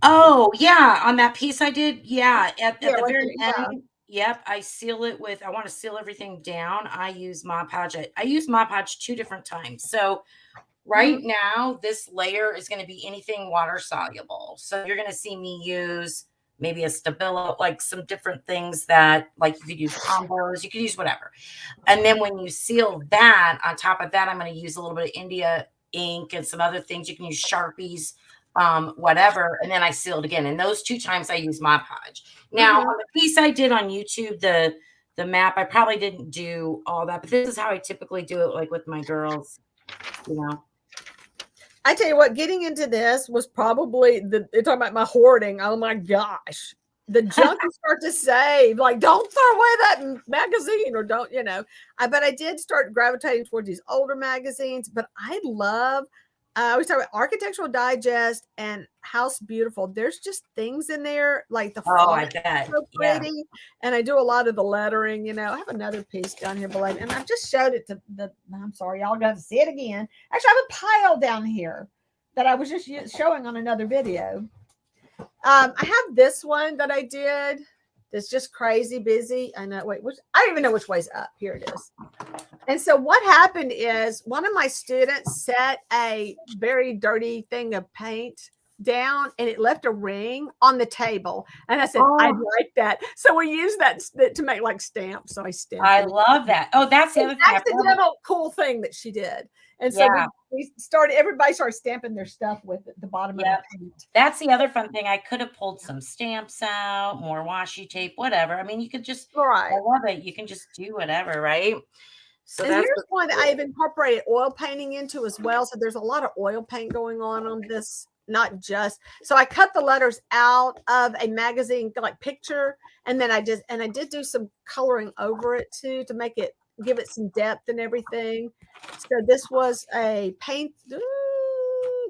Oh, yeah, on that piece I did, yeah, at the Right very there, yeah. end, yep, I seal it with I wanna seal everything down, I use Mod Podge. I use Mod Podge 2 different times. So, right now, this layer is gonna be anything water soluble. So, you're gonna see me use maybe a Stabilo, like, some different things that like, you could use combos, you could use whatever. And then when you seal that, on top of that, I'm gonna use a little bit of India ink and some other things. You can use Sharpies, whatever, and then I seal it again. And those 2 times I use Mod Podge. Now, on the piece I did on YouTube, the map, I probably didn't do all that, but this is how I typically do it, like, with my girls, you know? I tell you what, getting into this was probably you're talking about my hoarding. Oh my gosh. The junk you start to save, like don't throw away that magazine or don't, but I did start gravitating towards these older magazines, but I love, I always talk about Architectural Digest and House Beautiful. There's just things in there, like the Oh, I font bet. so Yeah. pretty. And I do a lot of the lettering, I have another piece down here below, and I've just showed it to I'm sorry, y'all got to see it again. Actually, I have a pile down here that I was just showing on another video. I have this one that I did. That's just crazy busy. I know. Wait, I don't even know which way's up. Here it is. And so what happened is one of my students set a very dirty thing of paint down and it left a ring on the table. And I said, I like that. So we used that to make like stamps. So I stamped I it. love that. Oh, that's the other thing. Accidental cool thing that she did. And so everybody started stamping their stuff with the bottom of the paint. That's the other fun thing. I could have pulled some stamps out, more washi tape, whatever. I mean, you could just, I love it. You can just do whatever, right? So and that's here's one that I've incorporated oil painting into as well. So there's a lot of oil paint going on this, not just. So I cut the letters out of a magazine like picture, and then I did do some coloring over it too to make it give it some depth and everything. So this was a paint.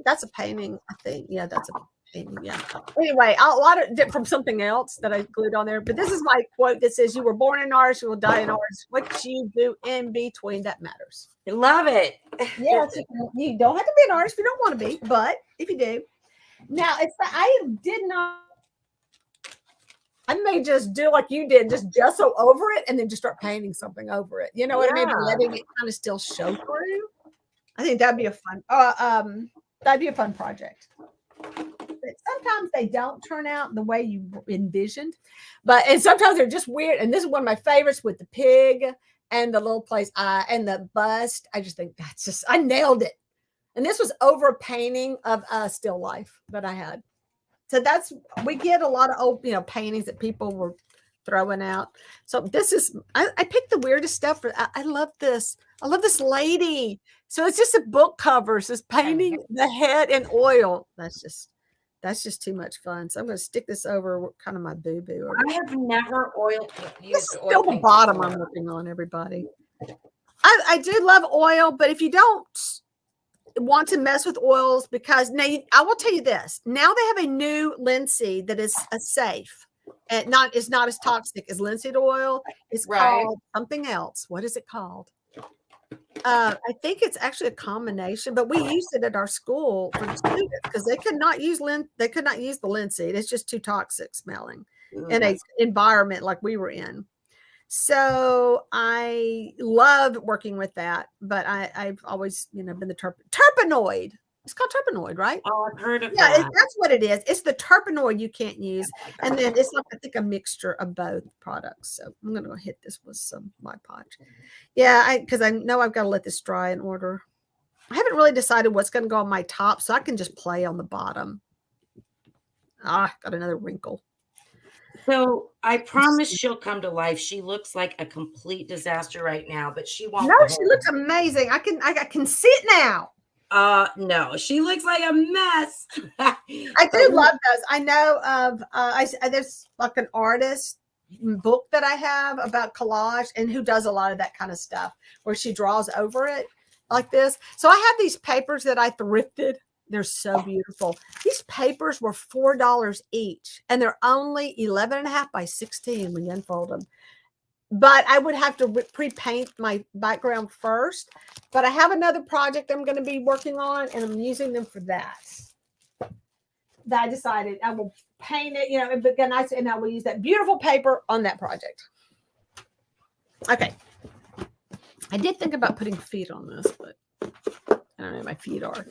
That's a painting, I think. Yeah, that's a painting. Yeah. Anyway, a lot of from something else that I glued on there. But this is my quote that says, "You were born in arts, you will die in arts. What you do in between, that matters." I love it. Yes, you don't have to be an artist if you don't want to be, but if you do. Now, I did not. I may just do like you did, just gesso over it and then just start painting something over it. You know what I mean? Letting it kind of still show through. I think that'd be a fun project. But sometimes they don't turn out the way you envisioned, and sometimes they're just weird. And this is one of my favorites with the pig and the little place and the bust. I just think I nailed it. And this was over painting of a still life that I had. So we get a lot of old, paintings that people were throwing out. So this is, I picked the weirdest stuff. I love this. I love this lady. So it's just a book cover. So it's painting the head in oil. That's just too much fun. So I'm going to stick this over kind of my boo-boo. I have never used oil. Still the bottom I'm working on, everybody. I do love oil, but if you don't want to mess with oils, because now I will tell you this. Now they have a new linseed that is a safe and it's not as toxic as linseed oil. It's called something else. What is it called? I think it's actually a combination, but we used it at our school for the students because they could not use the linseed. It's just too toxic smelling in an environment like we were in. So I love working with that, but I've always, been the terpenoid. It's called terpenoid, right? Oh, I've heard of that. Yeah, that's what it is. It's the terpenoid you can't use. And then it's like, I think, a mixture of both products. So I'm going to hit this with some Mod Podge. Yeah, because I know I've got to let this dry in order. I haven't really decided what's going to go on my top, so I can just play on the bottom. Got another wrinkle. So I promise she'll come to life. She looks like a complete disaster right now, but she won't. No, she looks amazing. I can see it now. No, she looks like a mess. I do love those. I know of there's like an artist book that I have about collage and who does a lot of that kind of stuff where she draws over it like this. So I have these papers that I thrifted. They're so beautiful. These papers were $4 each, and they're only 11.5 by 16 when you unfold them. but I would have to pre-paint my background first. But I have another project I'm going to be working on, and I'm using them for that. That I decided I will paint it, but nice, and I will use that beautiful paper on that project. Okay. I did think about putting feet on this, but I don't know, my feet are.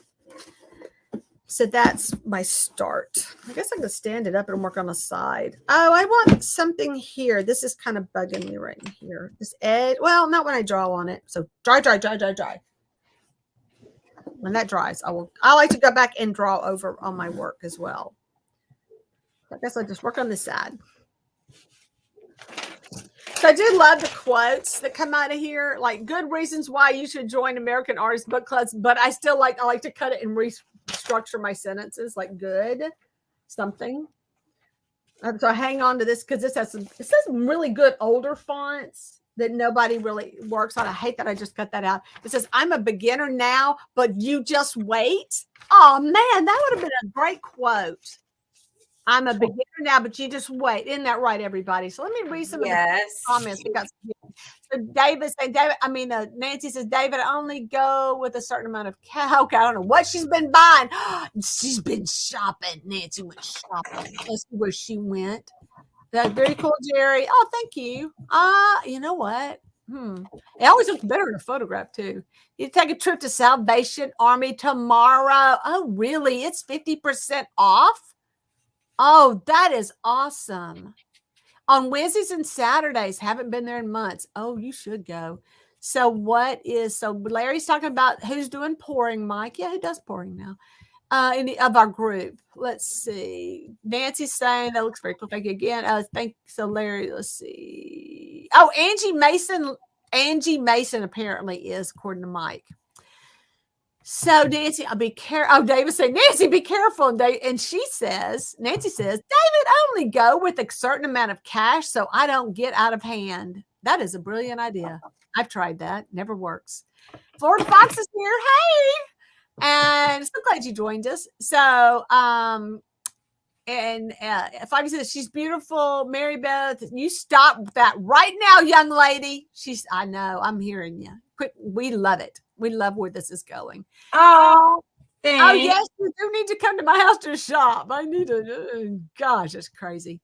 So that's my start. I guess I can stand it up and work on the side. Oh, I want something here. This is kind of bugging me right in here. This edge. Well, not when I draw on it. So dry. When that dries, I like to go back and draw over on my work as well. I guess I'll just work on this side. So I do love the quotes that come out of here, like good reasons why you should join American Artist Book Clubs. But I like to cut it and restructure my sentences, like good something. So I hang on to this because it says some really good older fonts that nobody really works on. I hate that I just cut that out. It says, I'm a beginner now, but you just wait. Oh man, that would have been a great quote. I'm a beginner now, but you just wait. Isn't that right, everybody? So let me read some of the comments. We got so David saying, Nancy says, David, only go with a certain amount of cow. Okay, I don't know what she's been buying. She's been shopping. Nancy went shopping. Let's see where she went. That's very cool, Jerry. Oh, thank you. You know what? It always looks better in a photograph, too. You take a trip to Salvation Army tomorrow. Oh, really? It's 50% off? Oh, that is awesome. On Wednesdays and Saturdays, haven't been there in months. Oh, you should go. So Larry's talking about who's doing pouring, Mike. Yeah, who does pouring now? Of our group. Let's see. Nancy's saying that looks very cool. Thank you again. So Larry, let's see. Oh, Angie Mason apparently is, according to Mike. So Nancy, I'll be careful. Oh, David saying, Nancy, be careful. And Nancy says, David, only go with a certain amount of cash so I don't get out of hand. That is a brilliant idea. I've tried that. Never works. Florida Fox is here. Hey. And so glad you joined us. So, Flavia says, she's beautiful. Mary Beth, you stop that right now, young lady. I know, I'm hearing you. Quick, we love it. We love where this is going. Oh, thanks. Oh, yes, you do need to come to my house to shop. I need to. Gosh, that's crazy.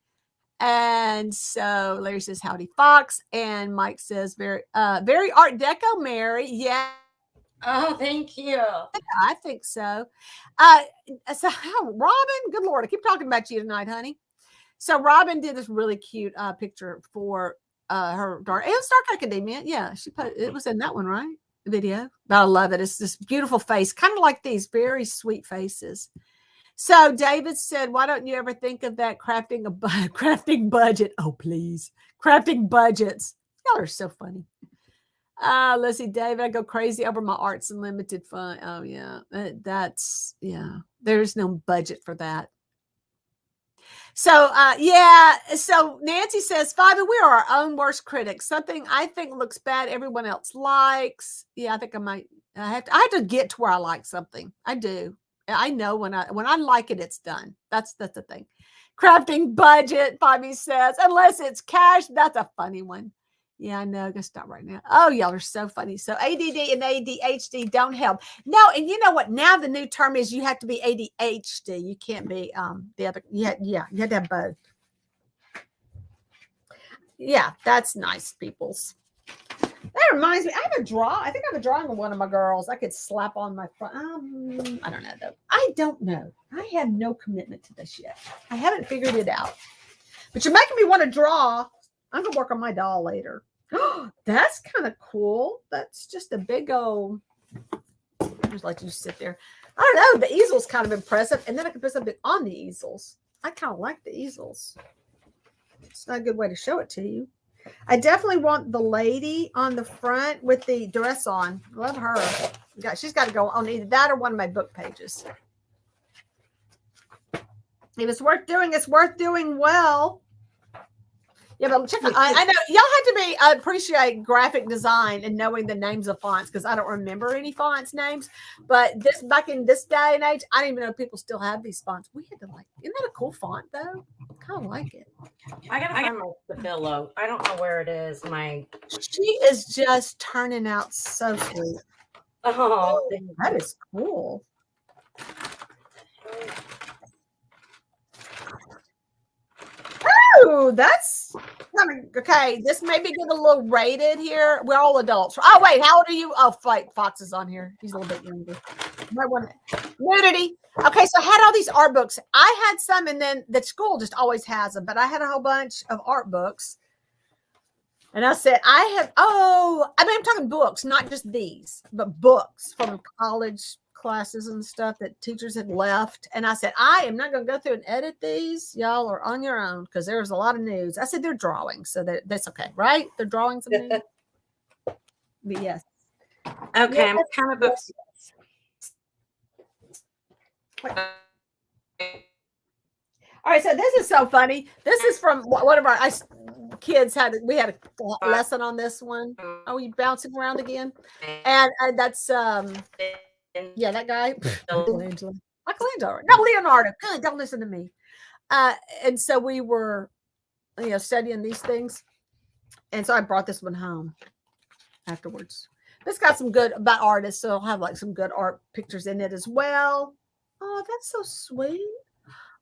And so Larry says, howdy, Fox. And Mike says, very Art Deco, Mary. Yeah. Oh, thank you. I think so. So Robin, good Lord, I keep talking about you tonight, honey. So Robin did this really cute picture for her daughter. It was Dark Academia. Yeah, it was in that one, right? The video. But I love it. It's this beautiful face, kind of like these very sweet faces. So David said, why don't you ever think of that crafting budget? Oh, please. Crafting budgets. Y'all are so funny. Let's see, David, I go crazy over my Arts Unlimited fund. Oh, yeah. There's no budget for that. So, So Nancy says, Five, we are our own worst critics. Something I think looks bad, everyone else likes. Yeah, I think I have to get to where I like something. I do. I know when I like it, it's done. That's the thing. Crafting budget, Fabi says, unless it's cash. That's a funny one. Yeah, I know. I'm going to stop right now. Oh, y'all are so funny. So ADD and ADHD don't help. No, and you know what? Now the new term is you have to be ADHD. You can't be the other. Yeah, you have to have both. Yeah, that's nice, peoples. That reminds me, I think I have a drawing of one of my girls. I could slap on my front. I don't know, though. I don't know. I have no commitment to this yet. I haven't figured it out. But you're making me want to draw. I'm going to work on my doll later. That's kind of cool. That's just a big old, just let you sit there. I don't know. The easel's kind of impressive. And then I can put something on the easels. I kind of like the easels. It's not a good way to show it to you. I definitely want the lady on the front with the dress on. Love her. She's got to go on either that or one of my book pages. If it's worth doing, it's worth doing well. Yeah, but check out, I know y'all have to be appreciate graphic design and knowing the names of fonts because I don't remember any fonts names. But this back in this day and age, I didn't even know people still have these fonts. We had to like, isn't that a cool font though? I kind of like it. I gotta find my Stabilo. I don't know where it is. She is just turning out so sweet. Oh, that is cool. Oh, that's okay. This may be getting a little rated here. We're all adults. Oh, wait, how old are you? Oh, Fox is on here. He's a little bit younger. Might want nudity. Okay, so I had all these art books. I had some, and then the school just always has them, but I had a whole bunch of art books. And I said, I'm talking books, not just these, but books from college classes and stuff that teachers had left. And I said, I am not going to go through and edit these. Y'all are on your own because there's a lot of news. I said, they're drawings, so that's okay, right? They're drawings of news. But yes. Okay, yes, what kind of books? All right, so this is so funny. This is from one of our kids we had a lesson on this one. Oh, you bouncing around again? And that's that guy. Michelangelo. No, Leonardo. Good, don't listen to me. And so we were studying these things. And so I brought this one home afterwards. It's got some good about artists, so I'll have like some good art pictures in it as well. Oh, that's so sweet.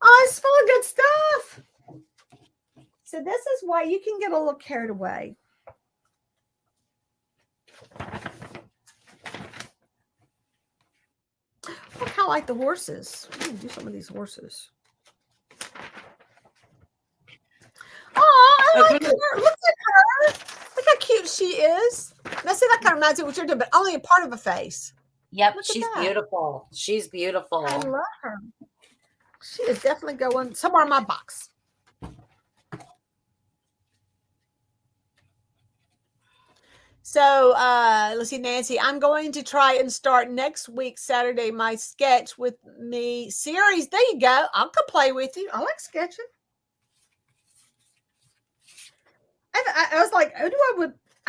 Oh, it's full of good stuff. So this is why you can get a little carried away. I kind of like the horses. I'm going to do some of these horses. Oh, I like her. Look at her. Look how cute she is. Now, see, that kind of reminds me of what you're doing, but only a part of a face. Yep, she's beautiful. She's beautiful. I love her. She is definitely going somewhere in my box. So let's see, Nancy, I'm going to try and start next week, Saturday, my Sketch with Me series. There you go. I'll come play with you. I like sketching. I was like, I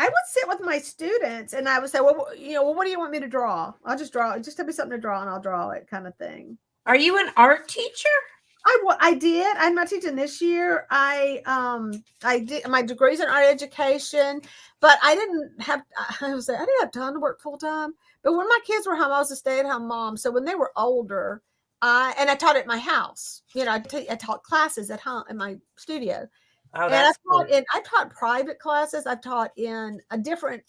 would sit with my students and I would say, well, what do you want me to draw? I'll just draw. Just tell me something to draw and I'll draw it, kind of thing. Are you an art teacher? I did. I'm not teaching this year. I did my degrees in art education, but I didn't have time to work full time. But when my kids were home, I was a stay-at-home mom. So when they were older, I taught at my house. I taught classes at home in my studio. Oh, and I taught private classes. I've taught in a different,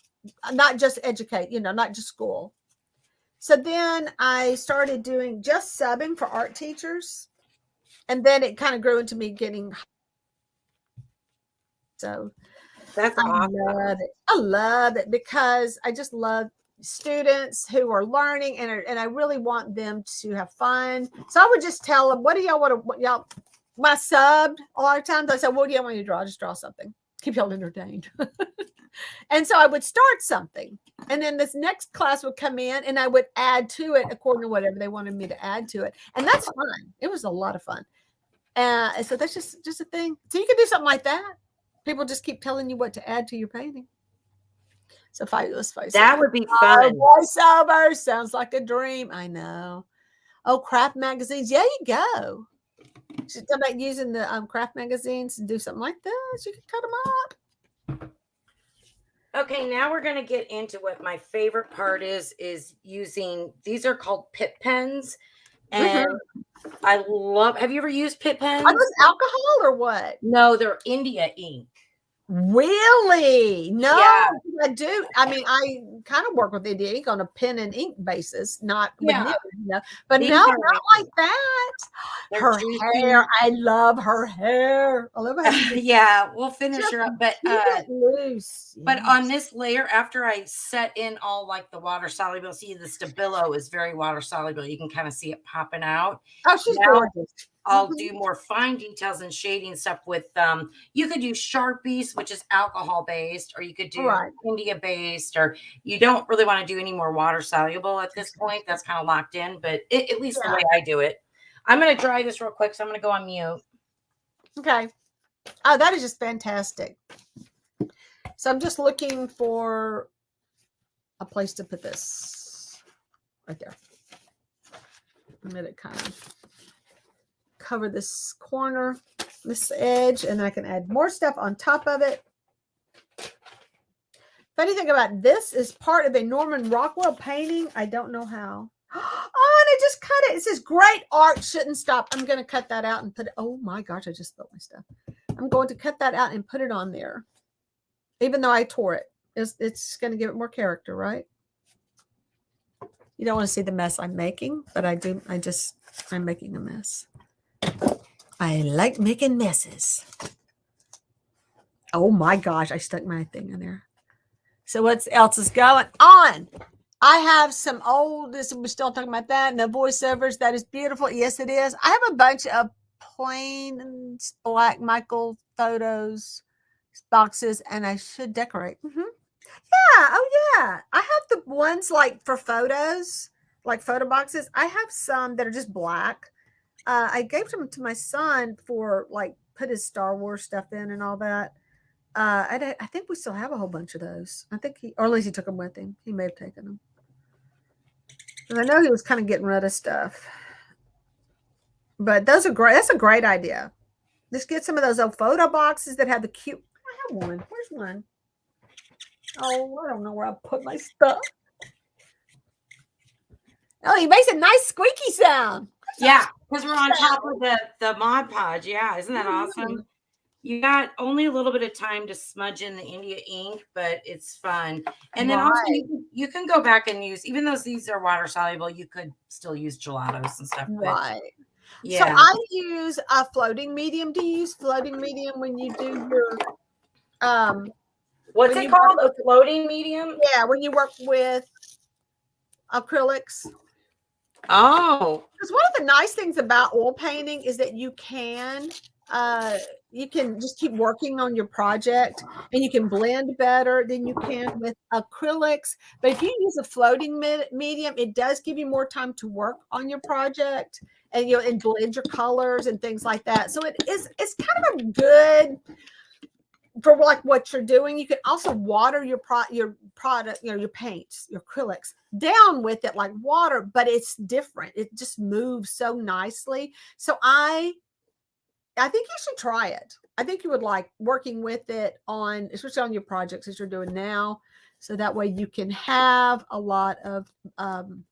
not just educate, not just school. So then I started doing just subbing for art teachers. And then it kind of grew into me getting. So that's awesome. I love it because I just love students who are learning and I really want them to have fun. So I would just tell them, what do y'all want to, when I subbed, a lot of times I said, what do y'all want to draw? Just draw something. Keep y'all entertained. And so I would start something. And then this next class would come in and I would add to it according to whatever they wanted me to add to it. And that's fun. It was a lot of fun. So that's just a thing. So you can do something like that. People just keep telling you what to add to your painting. So let's face it. That would be fun. Voiceover sounds like a dream. I know. Oh, craft magazines. Yeah, you go. She's talking about using the craft magazines and do something like this. You can cut them up. Okay, now we're going to get into what my favorite part is using, these are called Pip Pens. And I love, have you ever used Pip Pens? Are those alcohol or what? No, they're India ink. Really? No, yeah. I do. I mean, I kind of work with India ink on a pen and ink basis, not with but these not like that. They're her juicy. Hair, I love her hair. I love her. Yeah, we'll finish her up, but loose. But on this layer, after I set in all like the water soluble, see the Stabilo is very water soluble. You can kind of see it popping out. Oh, she's gorgeous. I'll do more fine details and shading stuff with you could use Sharpies, which is alcohol based, or you could do India based, or you don't really want to do any more water soluble at this point. That's kind of locked in, but at least the way I do it. I'm going to dry this real quick, so I'm going to go on mute. Okay. Oh, that is just fantastic. So I'm just looking for a place to put this right there. Let it kind of cover this corner, this edge, and then I can add more stuff on top of it. Funny thing about this is part of a Norman Rockwell painting. I don't know how. Oh, and I just cut it. It says great art shouldn't stop. I'm going to cut that out and put it. Oh my gosh, I just spilled my stuff. I'm going to cut that out and put it on there. Even though I tore it. It's going to give it more character, right? You don't want to see the mess I'm making, but I do. I'm making a mess. I like making messes. Oh my gosh, I stuck my thing in there. So what else is going on? I have some old, we're still talking about that, and the voiceovers. That is beautiful. Yes, it is. I have a bunch of plain black Michael photos boxes, and I should decorate. Yeah. Oh, yeah. I have the ones like for photos, like photo boxes. I have some that are just black. I gave them to my son for like put his Star Wars stuff in and all that. I think we still have a whole bunch of those. I think or at least he took them with him. He may have taken them. Because I know he was kind of getting rid of stuff. But those are great. That's a great idea. Just get some of those old photo boxes that have the cute. I have one. Where's one? Oh, I don't know where I put my stuff. Oh, he makes a nice squeaky sound. Yeah, because we're on top of the Mod Podge. Yeah, isn't that awesome? You got only a little bit of time to smudge in the India ink, but it's fun. And then also you can go back and use, even though these are water soluble, you could still use gelatos and stuff. Right. Yeah. So I use a floating medium. Do you use floating medium when you do your what's it called? A floating medium? Yeah, when you work with acrylics. Oh. Because one of the nice things about oil painting is that you can just keep working on your project, and you can blend better than you can with acrylics. But if you use a floating medium, it does give you more time to work on your project, and and blend your colors and things like that. So it's kind of a good for like what you're doing. You can also water your product, your paints, your acrylics down with it like water, but it's different. It just moves so nicely. So I think you should try it. I think you would like working with it on, especially on your projects as you're doing now. So that way you can have a lot of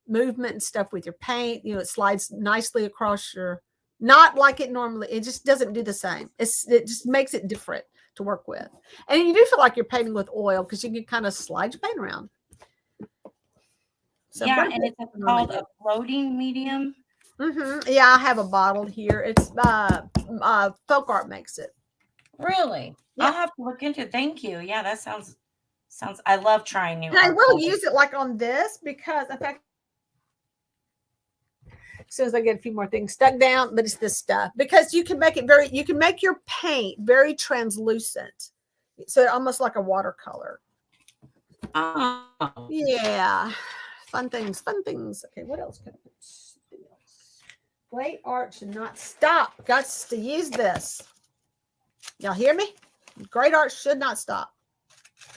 movement and stuff with your paint. It slides nicely across not like it normally. It just doesn't do the same. It just makes it different to work with. And you do feel like you're painting with oil because you can kind of slide your paint around. So yeah, and it's called a floating medium. Yeah, I have a bottle here. It's Folk Art makes it. Really? Yeah. I'll have to look into it. Thank you. Yeah, that sounds. I love trying new. And I will use it like on this because, in fact, as soon as I get a few more things stuck down, but it's this stuff because you can make it you can make your paint very translucent, so almost like a watercolor. Oh. Yeah, fun things. Okay, what else can I put? Great art should not stop. Got to use this. Y'all hear me? Great art should not stop.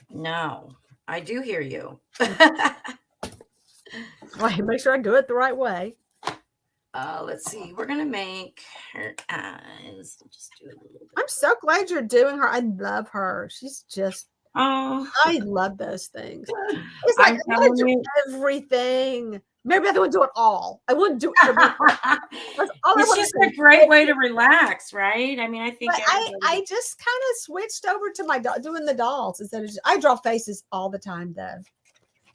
No, I do hear you. Wait, make sure I do it the right way. Let's see. We're gonna make her eyes. Just do a little bit. I'm so glad you're doing her. I love her. She's just. Oh, I love those things. It's like I want to do everything. Maybe I don't do it all. I wouldn't do everything. It's just a great way to relax, right? I mean, I think I just kind of switched over to doing the dolls instead of I draw faces all the time though.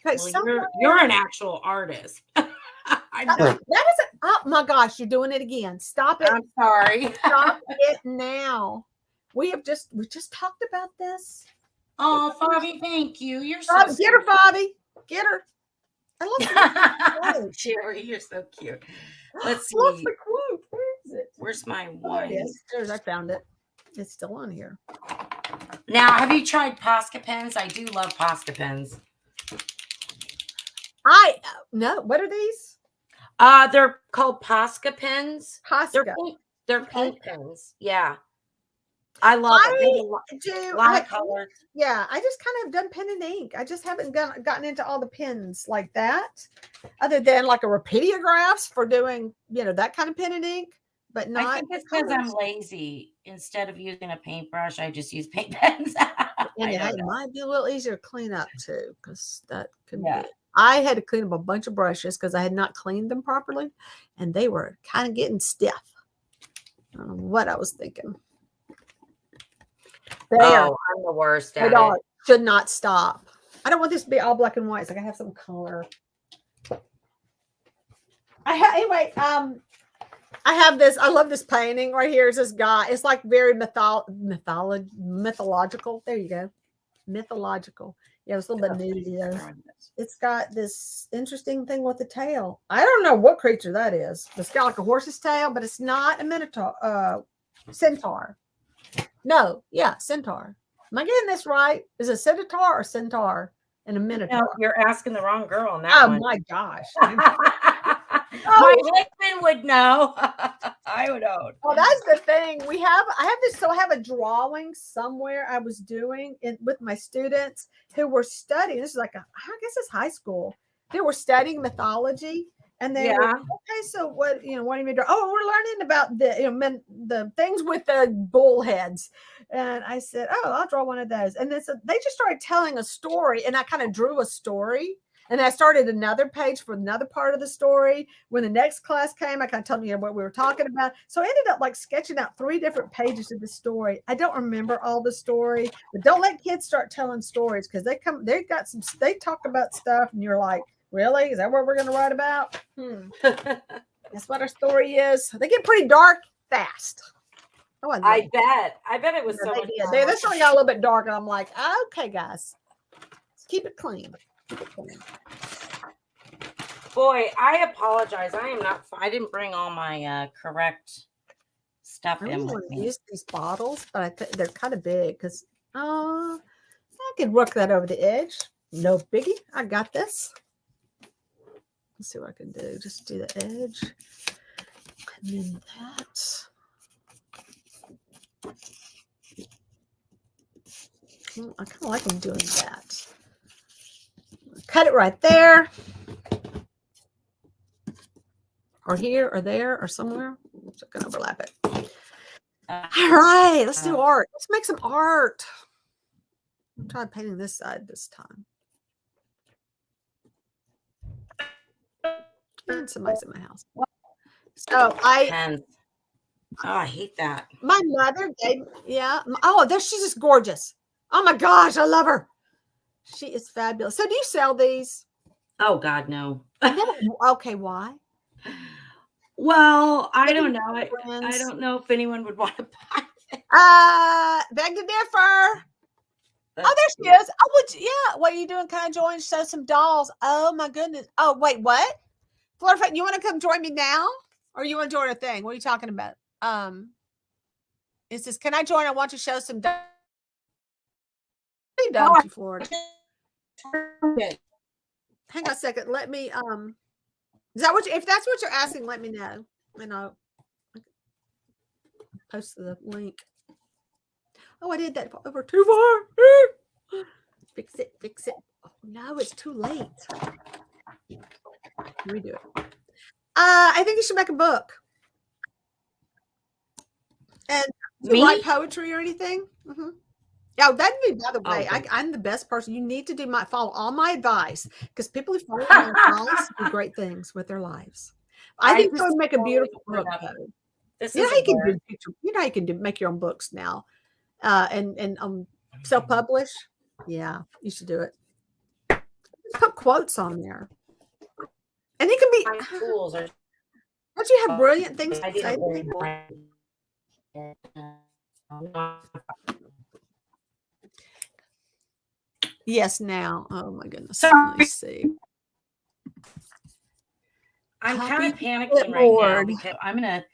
Well, you're an actual artist. I know. That is oh my gosh, you're doing it again. Stop it. I'm sorry. Stop it now. We just talked about this. Oh, Fabi, thank you. You're so Fabi, get her, Fabi. Get her. I love Sherry, you're so cute. Let's see. What's the quote? Where is it? Where's my wine? I found it. It's still on here. Now, have you tried Posca pens? I do love Posca pens. No. What are these? They're called Posca pens. Posca. They're paint pens. Yeah. I love it. There's do. a lot of colors. Yeah, I just kind of have done pen and ink. I just haven't gotten into all the pens like that, other than like a Repeatiographs for doing, that kind of pen and ink, but not. I think it's because I'm lazy. Instead of using a paintbrush, I just use paint pens. And it might be a little easier to clean up too, because that could Yeah. be. I had to clean up a bunch of brushes because I had not cleaned them properly, and they were kind of getting stiff. I don't know what I was thinking. I'm the worst at it. Should not stop. I don't want this to be all black and white, so I gotta have some color. Anyway, I have this. I love this painting right here. It's this guy. It's like very mythological. There you go. Mythological. Yeah, it's a little bit nudity though. It's got this interesting thing with the tail. I don't know what creature that is. It's got like a horse's tail, but it's not a minotaur. Centaur. No, yeah, centaur. Am I getting this right? Is it centaur or centaur and a minotaur? No, you're asking the wrong girl on that one. Oh my gosh. My husband would know. I would know. Oh, that's the thing. I have this. So I have a drawing somewhere I was doing with my students who were studying. This is like I guess it's high school. They were studying mythology, and they were okay. So what do you mean? Oh, we're learning about the things with the bull heads. And I said, oh, I'll draw one of those. And then so they just started telling a story, and I kind of drew a story. And I started another page for another part of the story. When the next class came, I kind of told them what we were talking about. So I ended up like sketching out 3 different pages of the story. I don't remember all the story, but don't let kids start telling stories because they talk about stuff and you're like, really? Is that what we're going to write about? That's what our story is. They get pretty dark fast. Oh, I bet it was so much fun. This story got a little bit dark, and I'm like, okay, guys, let's keep it clean. Boy, I apologize. I didn't bring all my correct stuff in. I want to use these bottles, but they're kind of big because I could work that over the edge. No biggie. I got this. Let's see what I can do. Just do the edge. And then that. I kind of like them doing that. Cut it right there, or here, or there, or somewhere. So I can overlap it. All right, let's do art. Let's make some art. I'm trying painting this side this time. And somebody's in my house. So I hate that. My mother gave, she's just gorgeous. Oh my gosh, I love her. She is fabulous. So do you sell these? Oh God, no. Okay, why? Well, I don't know. I don't know if anyone would want to buy it. Beg to differ. Oh, there she is. Oh, what are you doing? Can I join? Show some dolls. Oh my goodness. Oh, wait, what? Florida, you want to come join me now? Or you want to join a thing? What are you talking about? It says, can I join? I want to show some dolls. Done to Florida. Hang on a second. Let me is that if that's what you're asking, let me know. And I'll post the link. Oh, I did that over too far. Fix it. Oh no, it's too late. Redo it. I think you should make a book. And write poetry or anything. Mm-hmm. Yeah, that'd be, by the way, I'm the best person. You need to follow all my advice because people who follow my advice do great things with their lives. I think it would make a beautiful book. You can make your own books now, and self-publish. Yeah, you should do it. Put quotes on there, and it can be tools. Don't you have brilliant things to say to people? Yes, now. Oh my goodness. Let me see. I'm kind of panicking right now because I'm gonna.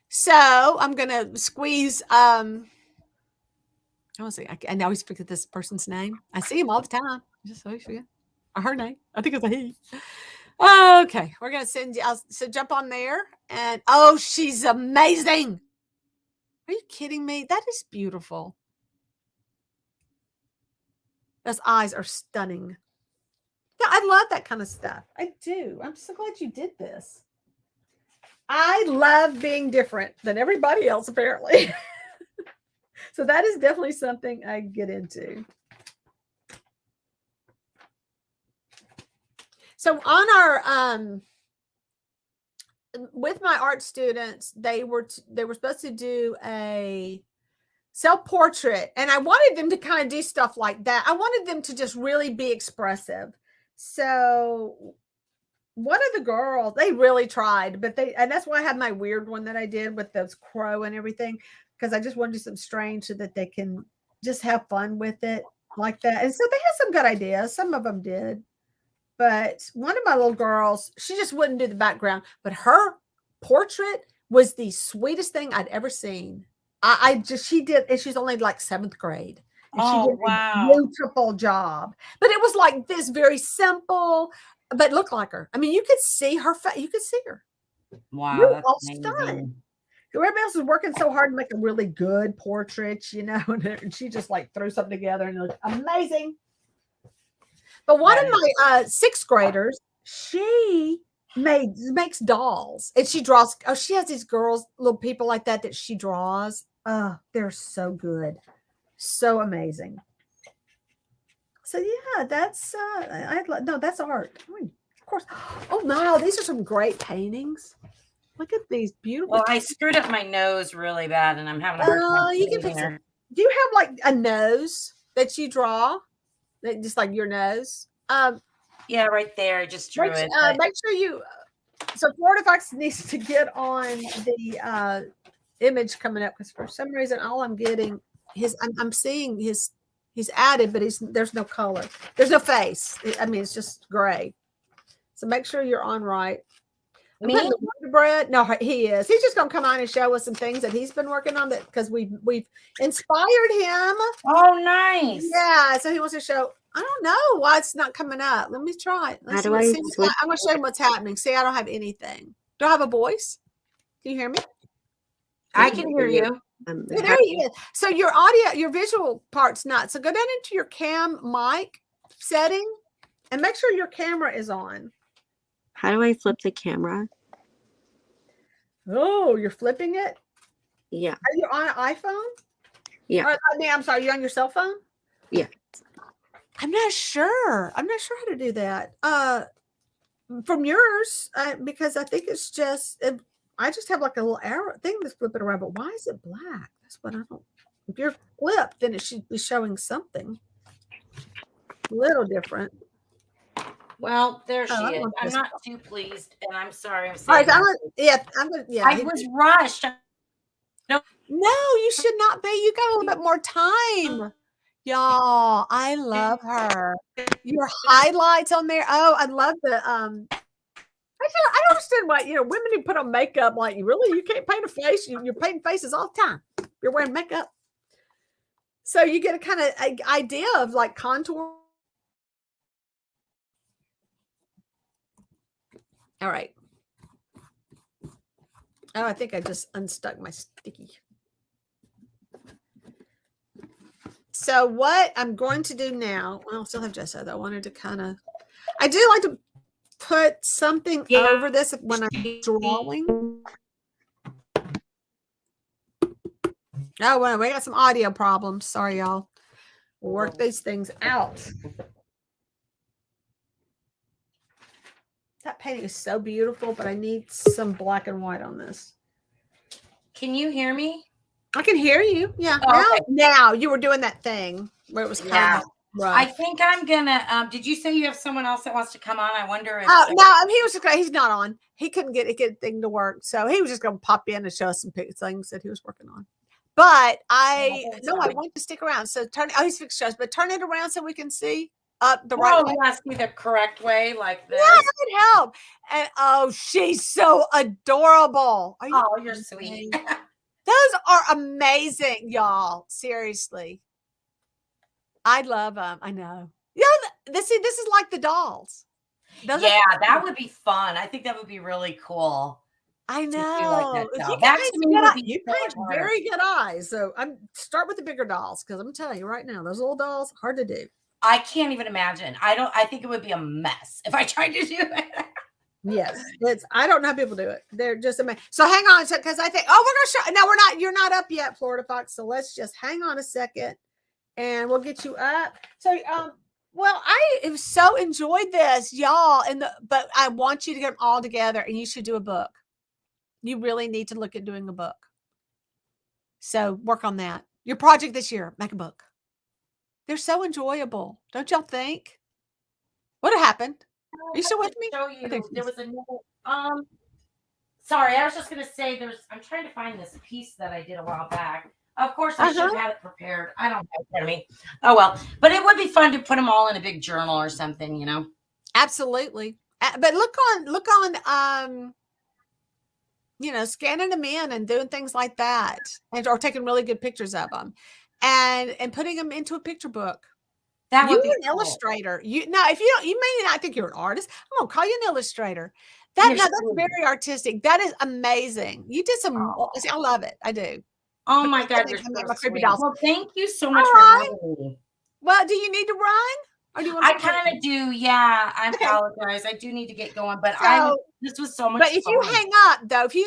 So I'm gonna squeeze. I want to say. I always forget this person's name. I see him all the time. Just always forget. Or her name. I think it's a he. Okay, we're gonna send you. So jump on there, and oh, she's amazing. Are you kidding me? That is beautiful. Those eyes are stunning. Yeah, I love that kind of stuff. I do. I'm so glad you did this. I love being different than everybody else, apparently. So that is definitely something I get into. So on our with my art students, they were supposed to do a self-portrait, and I wanted them to kind of do stuff like that. I wanted them to just really be expressive. So one of the girls, they really tried, but and that's why I had my weird one that I did with those crow and everything, because I just wanted to do something strange so that they can just have fun with it like that. And so they had some good ideas. Some of them did. But one of my little girls, she just wouldn't do the background, but her portrait was the sweetest thing I'd ever seen. She did, and she's only like 7th grade. And she did a beautiful job. But it was like this very simple, but looked like her. I mean, you could see her face. You could see her. Wow. We were all stunned. Everybody else was working so hard to make a really good portrait, and she just like threw something together and it looked amazing. But one of my 6th graders, she makes dolls, and she draws. Oh, she has these girls, little people like that she draws. They're so good, so amazing. So yeah, that's that's art. Of course. Oh no, these are some great paintings. Look at these beautiful. Well, I screwed up my nose really bad, and I'm having a hard time. You can fix it. Do you have like a nose that you draw? Just like your nose. Yeah, right there. I just drew it. Make sure you. So Florida Fox needs to get on the image coming up, because for some reason all I'm getting I'm seeing he's added, but there's no color. There's no face. I mean, it's just gray. So make sure you're on right. Me? Wonder Bread? No, he is. He's just gonna come on and show us some things that he's been working on, that because we've inspired him. Oh, nice. Yeah. So he wants to show. I don't know why it's not coming up. Let me try it. I'm gonna show him what's happening. See, I don't have anything. Do I have a voice? Can you hear me? I can hear you. There he is. So your audio, your visual part's not. So go down into your cam mic setting and make sure your camera is on. How do I flip the camera? Oh, you're flipping it? Yeah. Are you on an iPhone? Yeah. I'm sorry, you're on your cell phone? Yeah. I'm not sure how to do that. From yours, because I think it's just, I just have like a little arrow thing that's flipping around, but why is it black? That's what I don't. If you're flipped, then it should be showing something a little different. Well, there she is. I'm not too pleased, and I'm sorry. I'm saying. All right, I was rushed. No, you should not be. You got a little bit more time. Y'all, I love her. Your highlights on there. Oh, I love the I don't understand why women who put on makeup, like, you can't paint a face. You're painting faces all the time. You're wearing makeup. So you get a kind of idea of like contour. All right. Oh, I think I just unstuck my sticky. So what I'm going to do now, well, I still have Jessa, though. I wanted to I do like to put something over this when I'm drawing. Oh, well, we got some audio problems. Sorry, y'all. We'll work these things out. That painting is so beautiful, but I need some black and white on this. Can you hear me? I can hear you. Yeah. Oh, now you were doing that thing where it was kind of rough. I think I'm gonna. Did you say you have someone else that wants to come on? I wonder if. Oh no, he's not on. He couldn't get a thing to work, so he was just gonna pop in and show us some things that he was working on. But I want to stick around. So he's fixed shows, but turn it around so we can see the right way. You asked me the correct way, like this. Yeah, that would help. And she's so adorable. You're sweet. Those are amazing, y'all. Seriously. I love them. I know. This is like the dolls. Yeah, that would be fun. I think that would be really cool. I To do like that know. doll. That to me would be You so much paint harder. very good eyes. So I'm start with the bigger dolls because I'm telling you right now, those little dolls hard to do. I can't even imagine. I think it would be a mess if I tried to do it. Yes, I don't know how people do it. They're just amazing. So hang on, because I think, oh, we're gonna show. No, we're not. You're not up yet, Florida Fox. So let's just hang on a second, and we'll get you up. So, well, I have so enjoyed this, y'all, but I want you to get them all together, and you should do a book. You really need to look at doing a book. So work on that. Your project this year, make a book. They're so enjoyable, don't y'all think? What happened? Are you still with me? Show you. There was a new. Sorry, I was just gonna say I'm trying to find this piece that I did a while back. Of course, I should have had it prepared. I don't have it in front of me. Oh well, but it would be fun to put them all in a big journal or something, you know. Absolutely. But look on scanning them in and doing things like that, or taking really good pictures of them, and putting them into a picture book. That would be an cool. Illustrator. If you don't, you may not think you're an artist. I'm gonna call you an illustrator. That's very artistic. That is amazing. You did some. I love it. I do. Oh my God, you're so sweet. Well, thank you so much for having me. Well, do you need to run? Or do you want I kind of do, yeah. I apologize. I do need to get going, but this was so much fun. But if you hang up, though, if you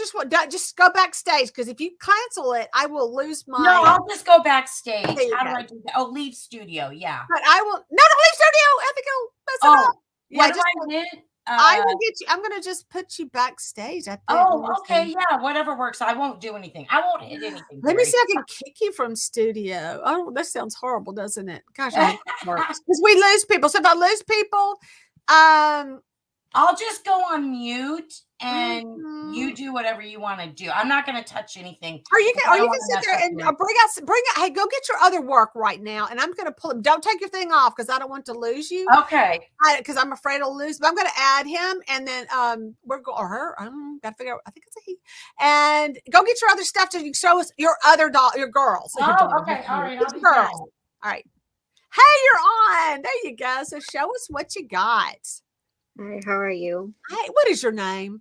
just go backstage, because if you cancel it, I will lose my. No, I'll just go backstage. How do I do that? Oh, leave studio, yeah. But I will not leave studio. Ethical. Oh, what do I did? I will get you. I'm going to just put you backstage. I think. Oh, okay, yeah, whatever works. I won't do anything. I won't hit anything. Let me see if I can kick you from studio. Oh, that sounds horrible, doesn't it? Gosh, I hope it works. Because we lose people. So if I lose people, I'll just go on mute and you do whatever you want to do. I'm not going to touch anything. Or you can sit there and bring out. Hey, go get your other work right now. And I'm going to pull him. Don't take your thing off because I don't want to lose you. Okay. Because I'm afraid I'll lose. But I'm going to add him, and then we're going or her. I don't know. Got to figure out. I think it's a he. And go get your other stuff so you can show us your other doll, your girls. Okay. All right. Girls. All right. Hey, you're on. There you go. So show us what you got. Hi, how are you? Hey, what is your name?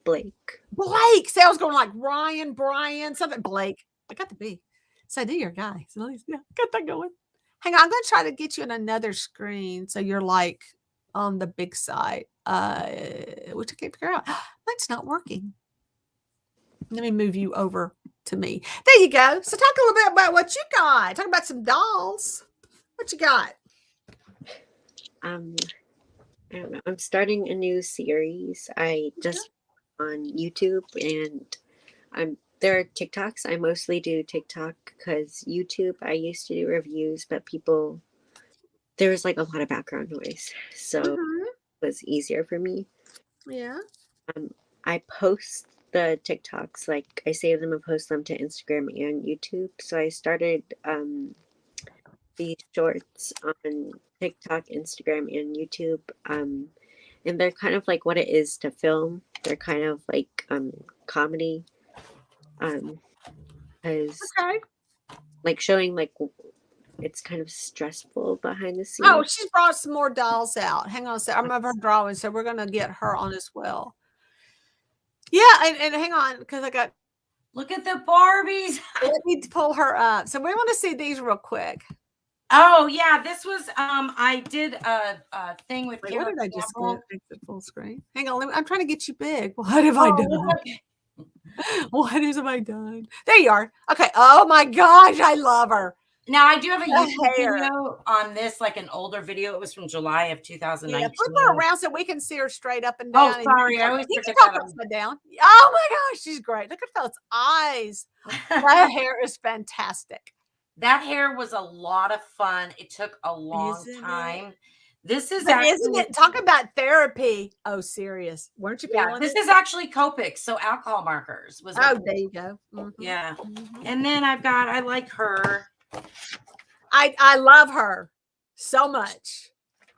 Blake. Blake. See, I was going like Ryan, Brian, something. Blake. I got the B. So I knew you're a guy. So yeah, got that going. Hang on, I'm going to try to get you on another screen so you're like on the big side. Which I can't figure out. Mine's not working. Let me move you over to me. There you go. So talk a little bit about what you got. Talk about some dolls. What you got? I don't know. I'm starting a new series. I just on YouTube, and there are TikToks. I mostly do TikTok because YouTube, I used to do reviews, but there was like a lot of background noise, so it was easier for me. Yeah. I post the TikToks, like I save them and post them to Instagram and YouTube. So I started these shorts on TikTok, Instagram, and YouTube. And they're kind of like what it is to film. They're kind of like comedy. Like showing like it's kind of stressful behind the scenes. Oh, she's brought some more dolls out. Hang on a second. I'm of her drawing, so we're gonna get her on as well. Yeah, and hang on, because I got look at the Barbies. Let me pull her up. So we want to see these real quick. Oh yeah, this was I did a thing with. Wait, what did I just get? Exit full screen. Hang on, I'm trying to get you big. What have I done? What have I done? There you are. Okay. Oh my gosh, I love her. Now I do have a YouTube video on this, like an older video. It was from July of 2019. Yeah, flip her around so we can see her straight up and down. Oh, sorry, I always forget that upside down. Oh my gosh, she's great. Look at those eyes. That hair is fantastic. That hair was a lot of fun. It took a long time. This is isn't it? Talk about therapy. Oh, serious. Weren't you feeling this? Is actually Copic, so alcohol markers was. Oh, there you go. Yeah, and then I like her. I love her so much.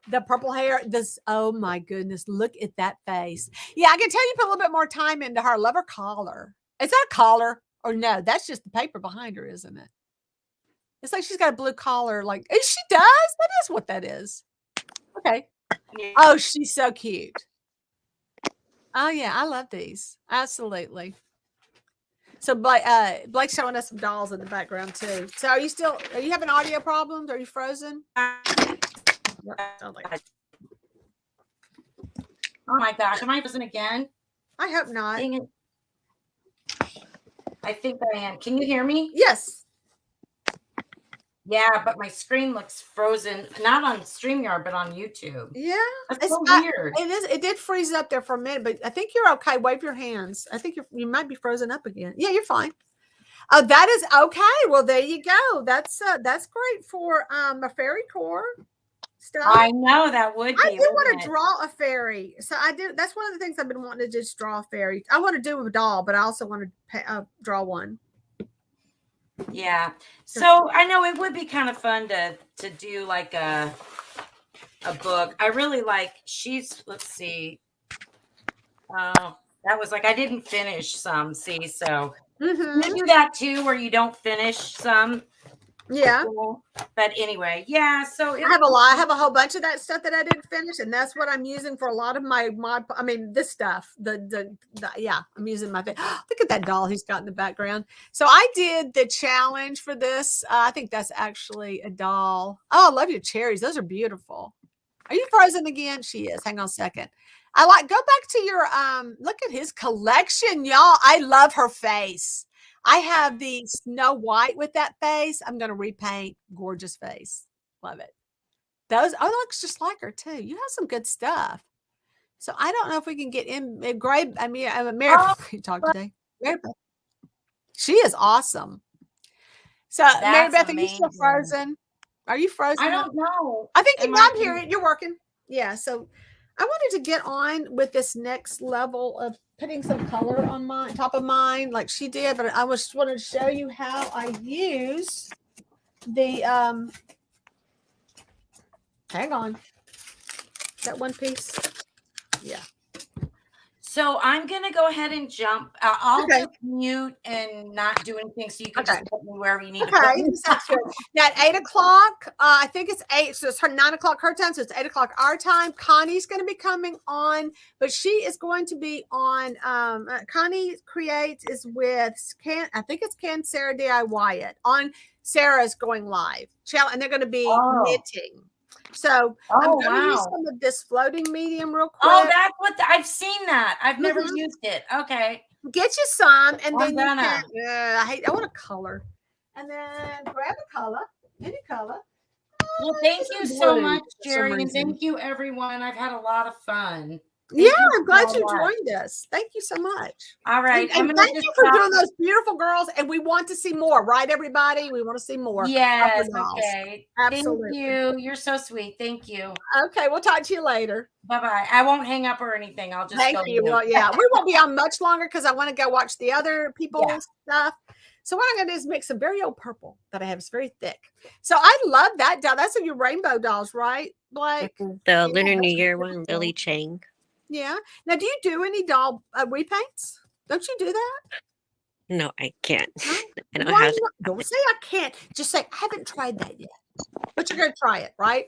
The purple hair. Oh my goodness! Look at that face. Yeah, I can tell you put a little bit more time into her. Love her collar. Is that a collar or no? That's just the paper behind her, isn't it? It's like she's got a blue collar. Like she does. That is what that is. Okay. Yeah. Oh, she's so cute. Oh yeah, I love these. Absolutely. So Blake's showing us some dolls in the background too. So are you having audio problems? Are you frozen? Oh my gosh, am I frozen again? I hope not. Dang it. I think I am. Can you hear me? Yes. Yeah, but my screen looks frozen. Not on StreamYard, but on YouTube. Yeah. That's so weird. It did freeze up there for a minute, but I think you're okay. Wave your hands. I think you might be frozen up again. Yeah, you're fine. Oh, that is okay. Well, there you go. That's great for a fairy core stuff. I know that would be. I do want to draw a fairy. So I do. That's one of the things I've been wanting to just draw a fairy. I want to do a doll, but I also want to draw one. Yeah. So I know it would be kind of fun to do like a book. I really like let's see. That was like I didn't finish some. See, so you do that too, where you don't finish some. Yeah. But anyway, yeah. So I have a whole bunch of that stuff that I didn't finish, and that's what I'm using for a lot of my mod. I mean, this stuff. Yeah, I'm using my. Look at that doll he's got in the background. So I did the challenge for this. I think that's actually a doll. Oh, I love your cherries. Those are beautiful. Are you frozen again? She is. Hang on a second. Go back to your look at his collection, y'all. I love her face. I have the Snow White with that face. I'm going to repaint. Gorgeous face. Love it. It looks just like her too. You have some good stuff. So I don't know if we can get in Mary. Talk today. Mary Beth. She is awesome. So Mary Beth, are you still frozen? Are you frozen? I don't know. I think I'm here. You're working. Yeah. So I wanted to get on with this next level of putting some color on top of mine like she did, but I just wanted to show you how I use the hang on. That one piece. Yeah. So I'm going to go ahead and jump. I'll just mute and not do anything so you can just put me wherever you need to put me. Now at 8 o'clock, I think it's 8. So it's her 9 o'clock her time. So it's 8 o'clock our time. Connie's going to be coming on, but she is going to be on. Connie Creates is with I think it's Can Sarah DIY it on Sarah's going live channel, and they're going to be knitting. So I'm going to use some of this floating medium real quick. Oh, that's what I've seen that. I've never used it. Okay. Get you some, and then you can. I want a color, and then grab a color, any color. Well, thank you so much, Jerry, and thank you, everyone. I've had a lot of fun. I'm glad you joined us. Thank you so much. All right. And thank you for doing those beautiful girls. And we want to see more, right, everybody? We want to see more. Yes. Okay. Absolutely. Thank you. You're so sweet. Thank you. Okay. We'll talk to you later. Bye-bye. I won't hang up or anything. I'll just thank you. Well, yeah, we won't be on much longer because I want to go watch the other people's stuff. So what I'm going to do is make some very old purple that I have. It's very thick. So I love that doll. That's your rainbow dolls, right, Blake? The Lunar New Year one, Lily Chang. Yeah. Now, do you do any doll repaints? Don't you do that? No, I can't. I don't have don't say I can't. Just say I haven't tried that yet. But you're going to try it, right?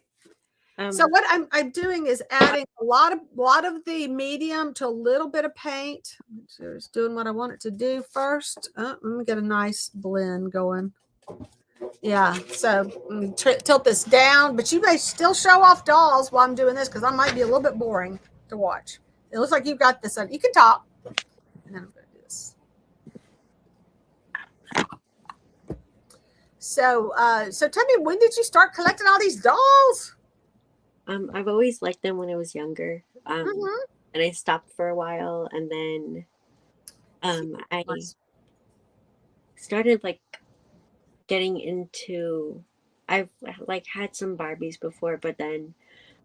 So what I'm doing is adding a lot of the medium to a little bit of paint. So it's doing what I want it to do first. Let me get a nice blend going. Yeah. So tilt this down, but you may still show off dolls while I'm doing this because I might be a little bit boring to watch. It looks like you've got this. You can talk. And then I'm going to do this. So tell me, when did you start collecting all these dolls? I've always liked them when I was younger. And I stopped for a while, and then I started like getting into. I've like had some Barbies before, but then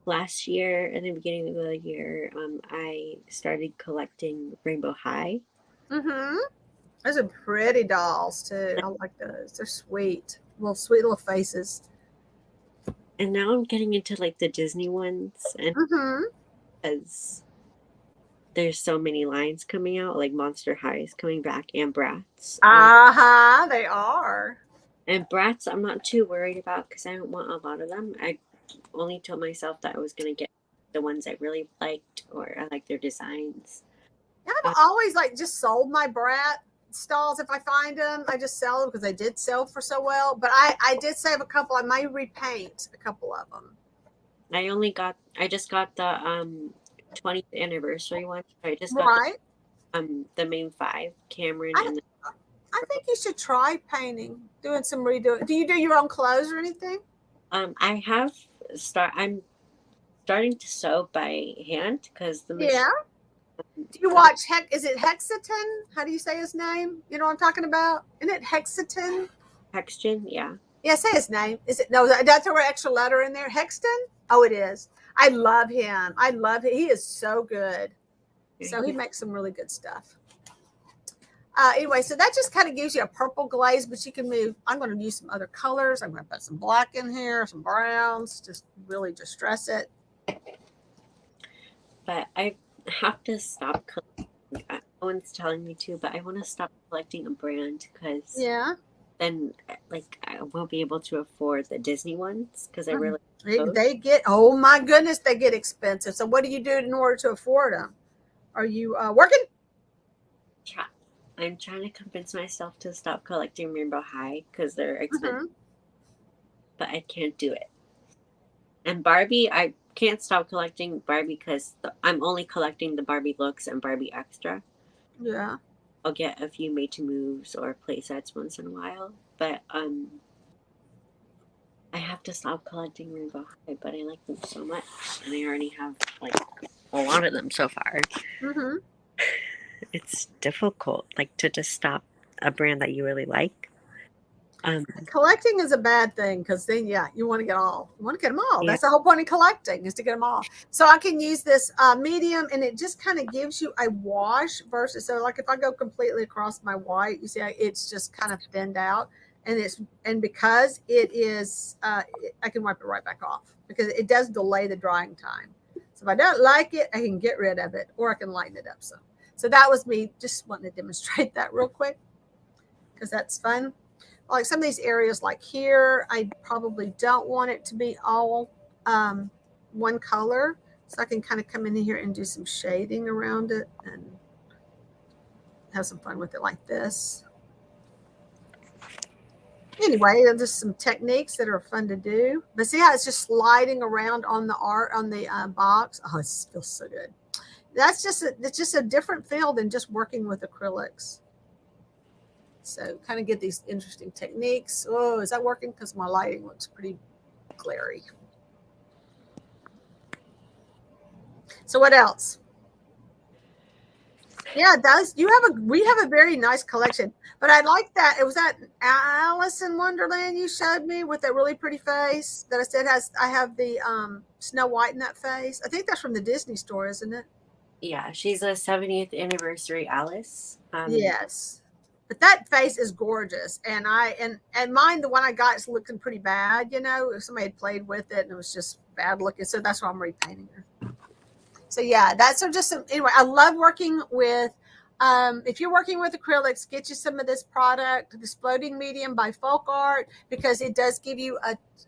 last year, in the beginning of the year, I started collecting Rainbow High. Those are pretty dolls too. I like those. They're sweet little faces. And now I'm getting into like the Disney ones, and because there's so many lines coming out, like Monster High is coming back, and Bratz. They are. And Bratz, I'm not too worried about because I don't want a lot of them. I only told myself that I was gonna get the ones I really liked, or I like their designs. I've always like just sold my brat stalls if I find them. I just sell them because they did sell for so well. But I did save a couple. I might repaint a couple of them. I just got the 20th anniversary one. I just got Right. the main 5, Cameron, and I think you should try painting, doing some redoing. Do you do your own clothes or anything? I'm starting to sew by hand because the machine. Yeah. Do you watch is it Hexaton? How do you say his name? You know what I'm talking about? Isn't it Hexaton? Hexton, yeah. Yeah, say his name. Is it no, that's an extra letter in there. Hexton? Oh, it is. I love him. I love him. He is so good. So he makes some really good stuff. Anyway, so that just kind of gives you a purple glaze, but you can move. I'm going to use some other colors. I'm going to put some black in here, some browns, just really distress it. But I have to stop collecting. No one's telling me to, but I want to stop collecting a brand because then like I won't be able to afford the Disney ones because I really they get, oh my goodness, they get expensive. So what do you do in order to afford them? Are you working? I'm trying to convince myself to stop collecting Rainbow High because they're expensive, but I can't do it. And Barbie, I can't stop collecting Barbie because I'm only collecting the Barbie looks and Barbie extra. Yeah. I'll get a few made to moves or play sets once in a while, but I have to stop collecting Rainbow High, but I like them so much, and I already have like a lot of them so far. It's difficult, like to just stop a brand that you really like. Collecting is a bad thing because then, you want to get all. You want to get them all. Yeah. That's the whole point of collecting, is to get them all. So I can use this medium, and it just kind of gives you a wash versus. So like if I go completely across my white, you see it's just kind of thinned out, and because it is, I can wipe it right back off because it does delay the drying time. So if I don't like it, I can get rid of it, or I can lighten it up some. So that was me just wanting to demonstrate that real quick because that's fun. Like some of these areas like here, I probably don't want it to be all one color. So I can kind of come in here and do some shading around it and have some fun with it like this. Anyway, there's some techniques that are fun to do. But see how it's just sliding around on the art on the box? Oh, it feels so good. It's just a different feel than just working with acrylics. So kind of get these interesting techniques. Oh, is that working? Because my lighting looks pretty glary. So what else? Yeah, it does. We have a very nice collection. But I like that. It was that Alice in Wonderland you showed me with that really pretty face that I said I have the Snow White in that face. I think that's from the Disney store, isn't it? Yeah, she's a 70th anniversary Alice. Yes. But that face is gorgeous. And mine, the one I got, is looking pretty bad, if somebody had played with it and it was just bad looking. So that's why I'm repainting her. So yeah, that's just some, anyway, I love working with, if you're working with acrylics, get you some of this product, this floating medium by Folk Art, because it does give you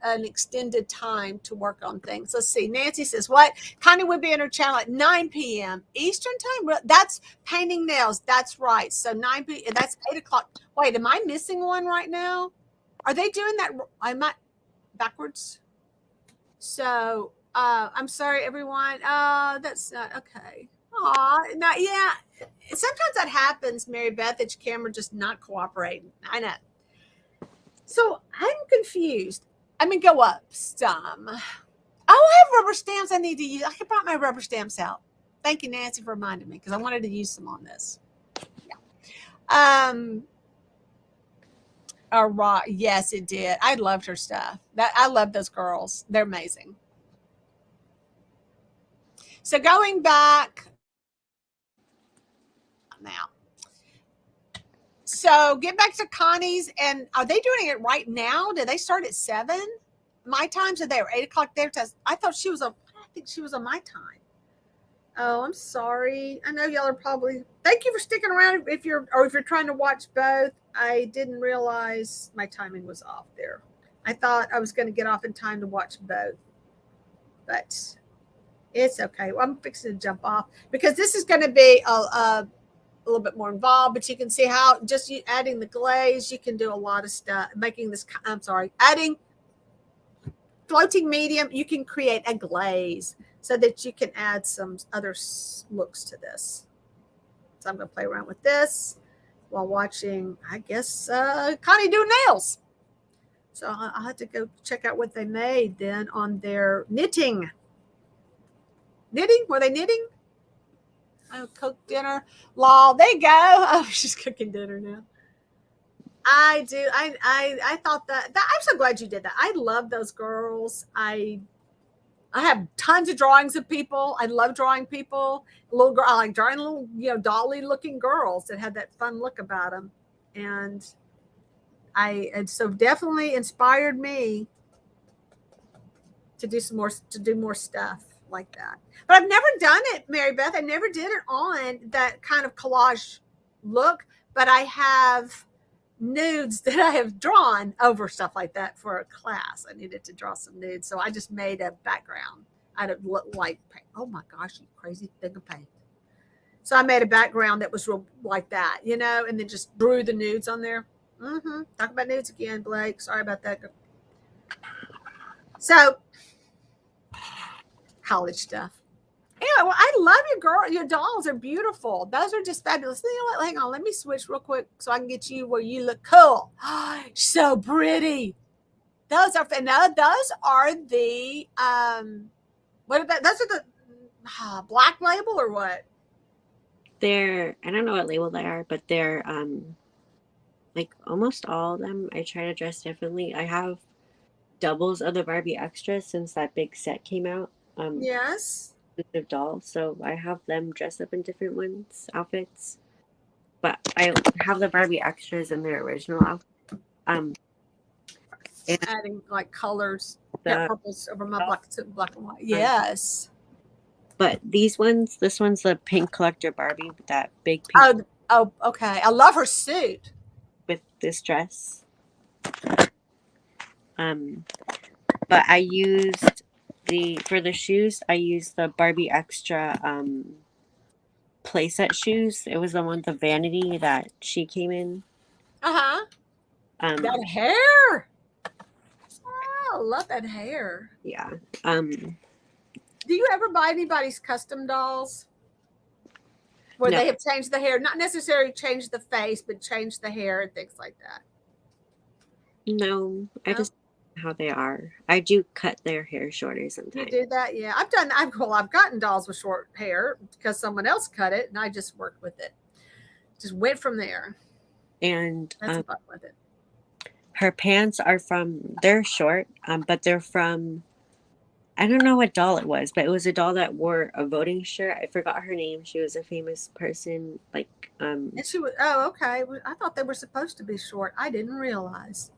an extended time to work on things. Let's see. Nancy says, what? Connie would be in her channel at 9 p.m. Eastern time. That's painting nails. That's right. So 9 p.m. That's 8 o'clock. Wait, am I missing one right now? Are they doing that? I'm at backwards. So I'm sorry, everyone. That's not okay. No, yeah. Sometimes that happens, Mary Beth, that your camera just not cooperating. I know. So I'm confused. I'm going to go up some. Oh, I have rubber stamps I need to use. I can brought my rubber stamps out. Thank you, Nancy, for reminding me because I wanted to use some on this. Yeah. All right. Yes, it did. I loved her stuff. I love those girls. They're amazing. So going back now. So get back to Connie's, and are they doing it right now? Did they start at 7? My time, so they were 8 o'clock their test. I think she was on my time. Oh, I'm sorry. I know y'all are probably, thank you for sticking around if you're trying to watch both. I didn't realize my timing was off there. I thought I was going to get off in time to watch both. But It's okay. Well, I'm fixing to jump off because this is going to be a little bit more involved, but you can see how just you adding the glaze, you can do a lot of stuff. Making this, I'm sorry, adding floating medium, you can create a glaze so that you can add some other looks to this. So I'm going to play around with this while watching, I guess, Connie do nails. So I'll have to go check out what they made then on their knitting. Knitting? Were they knitting? Oh, cook dinner. Lol, there you go. Oh, she's cooking dinner now. I do. I thought that I'm so glad you did that. I love those girls. I have tons of drawings of people. I love drawing people. Little girl, I like drawing little, dolly looking girls that had that fun look about them. And so definitely inspired me to do more stuff like that. But I've never done it, Mary Beth. I never did it on that kind of collage look, but I have nudes that I have drawn over stuff like that for a class. I needed to draw some nudes, so I just made a background out of light paint. Oh my gosh, you crazy thing of paint. So I made a background that was real like that, and then just drew the nudes on there. Talk about nudes again, Blake. Sorry about that. So college stuff. Anyway, well, I love your dolls are beautiful. Those are just fabulous. You know what? Hang on, let me switch real quick so I can get you where you look cool. So pretty. Those are the what about those are the Black Label or what? I don't know what label they are, but they're like almost all of them I try to dress differently. I have doubles of the Barbie extras since that big set came out. Yes. Of dolls, so I have them dressed up in different outfits, but I have the Barbie extras in their original outfit. Adding like colors, purples over my black and white. Yes. But this one's the pink collector Barbie with that big pink. Oh, okay. I love her suit with this dress. But I used for the shoes, I used the Barbie extra playset shoes. It was the one with the vanity that she came in. That hair. Oh, I love that hair. Yeah. Do you ever buy anybody's custom dolls where they have changed the hair? Not necessarily changed the face, but changed the hair and things like that. No, I just how they are. I do cut their hair shorter sometimes. You do that? Yeah. I've gotten dolls with short hair because someone else cut it and I just worked with it. Just went from there. And that's fun with it. Her pants they're short, but they're from, I don't know what doll it was, but it was a doll that wore a voting shirt. I forgot her name. She was a famous person. And she was, okay. I thought they were supposed to be short. I didn't realize.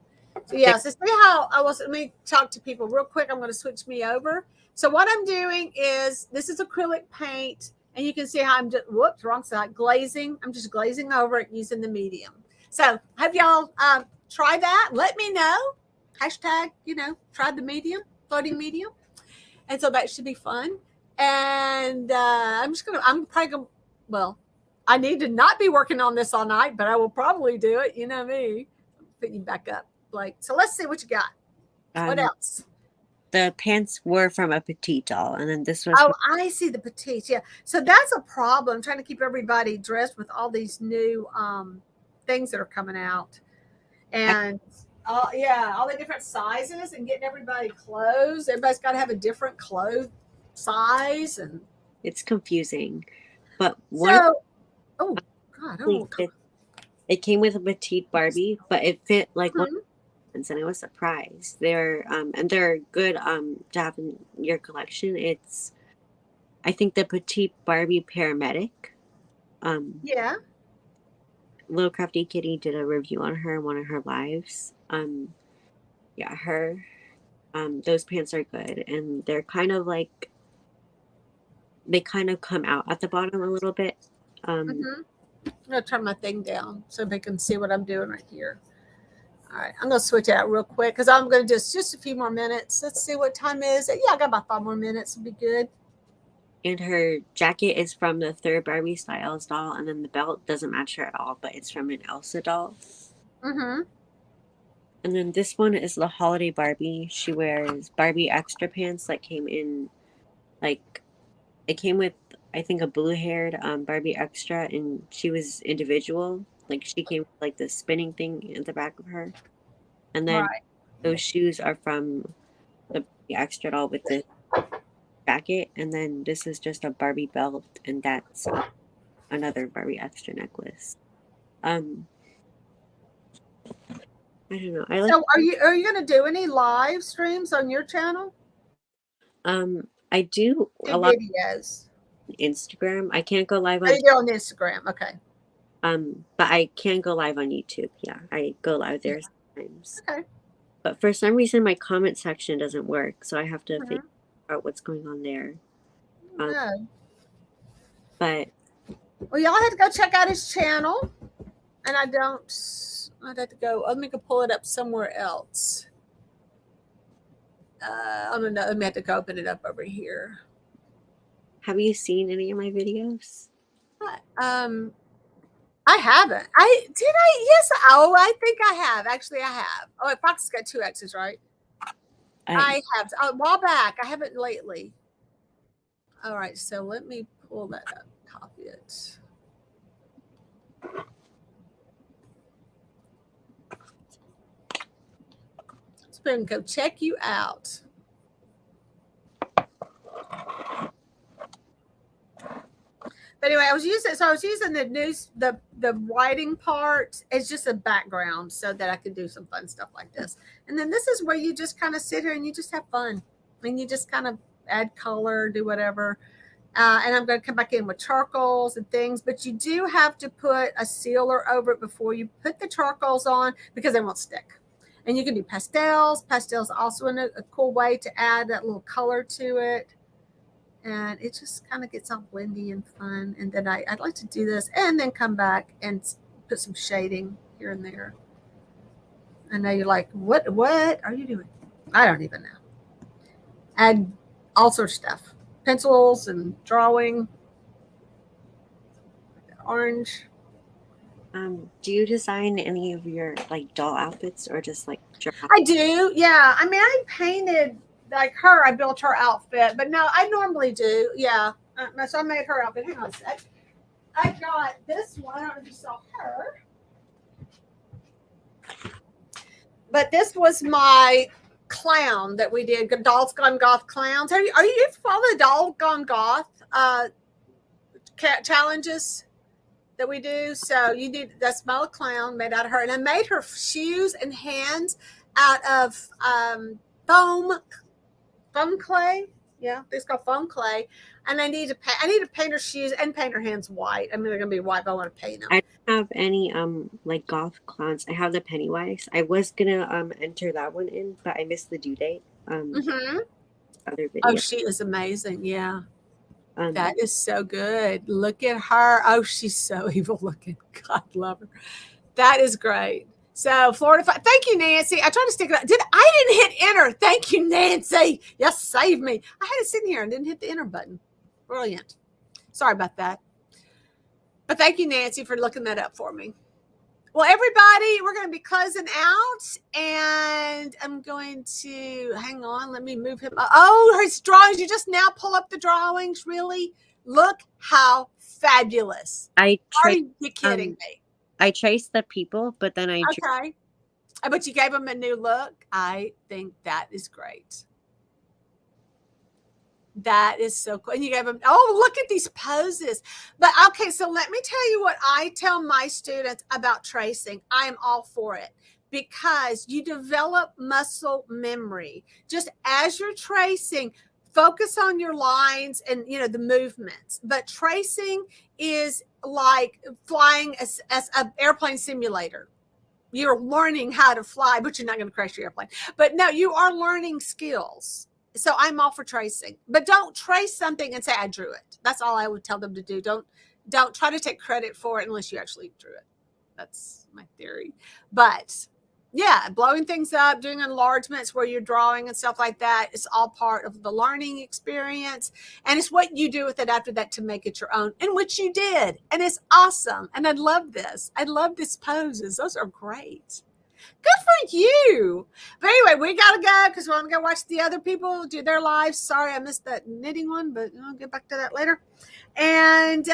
So yeah, so see how let me talk to people real quick. I'm going to switch me over. So what I'm doing is, this is acrylic paint, and you can see how I'm just, wrong side, glazing. I'm just glazing over it using the medium. So have y'all try that? Let me know. Hashtag, tried the medium, floating medium. And so that should be fun. And I need to not be working on this all night, but I will probably do it. You know me. Put you back up, Blake. So let's see what you got. What else? The pants were from a petite doll, and then this was. Oh, I see the petite. Yeah. So that's a problem, trying to keep everybody dressed with all these new things that are coming out. And all the different sizes and getting everybody clothes. Everybody's got to have a different clothes size, and it's confusing. But it came with a petite Barbie, but it fit like one, and I was surprised. They're good to have in your collection. It's, I think, the petite Barbie paramedic. Little Crafty Kitty did a review on her in one of her lives. Those pants are good, and they're kind of like, they kind of come out at the bottom a little bit. I'm gonna turn my thing down so they can see what I'm doing right here. All right, I'm gonna switch it out real quick because I'm gonna just a few more minutes. Let's see what time is it. Yeah, I got about 5 more minutes. It'll be good. And her jacket is from the third Barbie Styles doll, and then the belt doesn't match her at all, but it's from an Elsa doll. Mm-hmm. And then this one is the holiday Barbie. She wears Barbie extra pants that came in, like, it came with, I think, a blue-haired Barbie extra, and she was individual. Like, she came with, like, the spinning thing at the back of her. And then Right. those shoes are from the Barbie extra doll with the jacket. And then this is just a Barbie belt, and that's another Barbie extra necklace. I don't know. I like. So are you going to do any live streams on your channel? I do a lot videos. on Instagram. I can't go live Oh, on. you do on Instagram, okay. But I can go live on YouTube. Yeah, I go live there sometimes. Okay. But for some reason, my comment section doesn't work, so I have to figure out what's going on there. But well, y'all had to go check out his channel, and I'd have to go. Let me go pull it up somewhere else. I don't know. Let me have to go open it up over here. have you seen any of my videos? I haven't. Yes. Oh, I think I have. Actually, I have. Oh, Fox has got 2 X's, right? I have. A while back. I haven't lately. All right. So let me pull that up. Copy it. Let's go check you out. But anyway, I was using the writing part as just a background so that I could do some fun stuff like this. And then this is where you just kind of sit here and you just have fun. And you just kind of add color, do whatever. And I'm going to come back in with charcoals and things. But you do have to put a sealer over it before you put the charcoals on because they won't stick. And you can do pastels. Pastels also a cool way to add that little color to it. And it just kind of gets all blendy and fun. And then I'd like to do this and then come back and put some shading here and there. I know you're like, what are you doing? I don't even know. Add all sorts of stuff. Pencils and drawing. Orange. Do you design any of your like doll outfits or just like draw? I do. Yeah. I mean, I painted like her, I built her outfit, but no, I normally do. Yeah. So I made her outfit. Hang on a sec. I got this one. I don't know if you saw her. But this was my clown that we did. Dolls Gone Goth clowns. Are you follow the Doll Gone Goth challenges that we do? So you did that small clown made out of her. And I made her shoes and hands out of foam clay. Yeah, it's called foam clay. And I need to paint her shoes and paint her hands white. I mean, they're gonna be white, but I want to paint them. I don't have any like goth clowns. I have the Pennywise. I was gonna enter that one in, but I missed the due date. Other video. Oh, she is amazing. Yeah. That is so good. Look at her. Oh, she's so evil looking. God love her. That is great. So Florida, thank you, Nancy. I tried to stick it out. I didn't hit enter. Thank you, Nancy. You saved me. I had it sitting here and didn't hit the enter button. Brilliant. Sorry about that. But thank you, Nancy, for looking that up for me. Well, everybody, we're going to be closing out, and I'm going to hang on. Let me move him. Oh, his drawings. You just now pull up the drawings. Really? Look how fabulous. Are you kidding me? I traced the people, but then okay. But you gave them a new look. I think that is great. That is so cool. And you gave them, look at these poses. But okay, so let me tell you what I tell my students about tracing. I am all for it because you develop muscle memory. Just as you're tracing, focus on your lines and, the movements. But tracing is like flying as an airplane simulator. You're learning how to fly, but you're not going to crash your airplane. But no, you are learning skills. So I'm all for tracing, but don't trace something and say, I drew it. That's all I would tell them to do. Don't try to take credit for it unless you actually drew it. That's my theory. But Yeah, blowing things up, doing enlargements where you're drawing and stuff like that. It's all part of the learning experience. And it's what you do with it after that to make it your own, and which you did. And it's awesome. And I love this. I love these poses. Those are great. Good for you. But anyway, we got to go because we're going to go watch the other people do their lives. Sorry, I missed that knitting one, but I'll get back to that later. And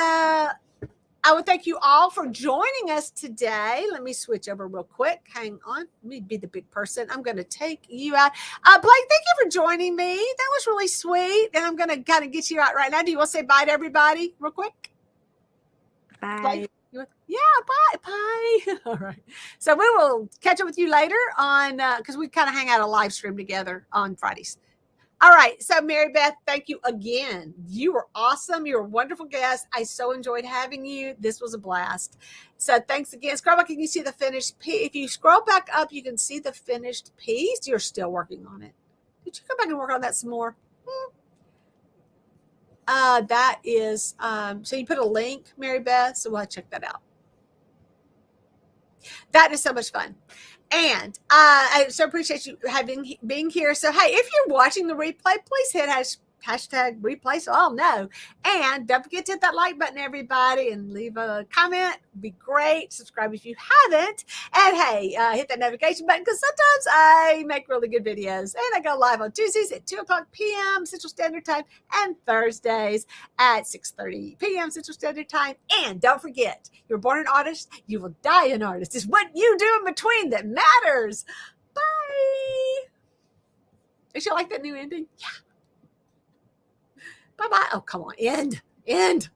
I would thank you all for joining us today. Let me switch over real quick. Hang on. Let me be the big person. I'm going to take you out. Blake, thank you for joining me. That was really sweet. And I'm going to kind of get you out right now. Do you want to say bye to everybody real quick? Bye. Blake? Yeah, bye. All right. So we will catch up with you later on because we kind of hang out a live stream together on Fridays. All right. So Mary Beth, thank you again. You were awesome. You're a wonderful guest. I so enjoyed having you. This was a blast. So thanks again. Scroll back and you see the finished piece. If you scroll back up, you can see the finished piece. You're still working on it. Did you go back and work on that some more? That is, so you put a link, Mary Beth, so we'll check that out. That is so much fun. And I so appreciate you being here. So, hey, if you're watching the replay, please hit hashtag replay so I'll know. And don't forget to hit that like button, everybody, and leave a comment. It'd be great. Subscribe if you haven't. And hey, hit that notification button because sometimes I make really good videos. And I go live on Tuesdays at 2 o'clock p.m. Central Standard Time and Thursdays at 6:30 p.m. Central Standard Time. And don't forget, you're born an artist, you will die an artist. It's what you do in between that matters. Bye. Did you like that new ending? Yeah. Bye-bye. Oh, come on. End.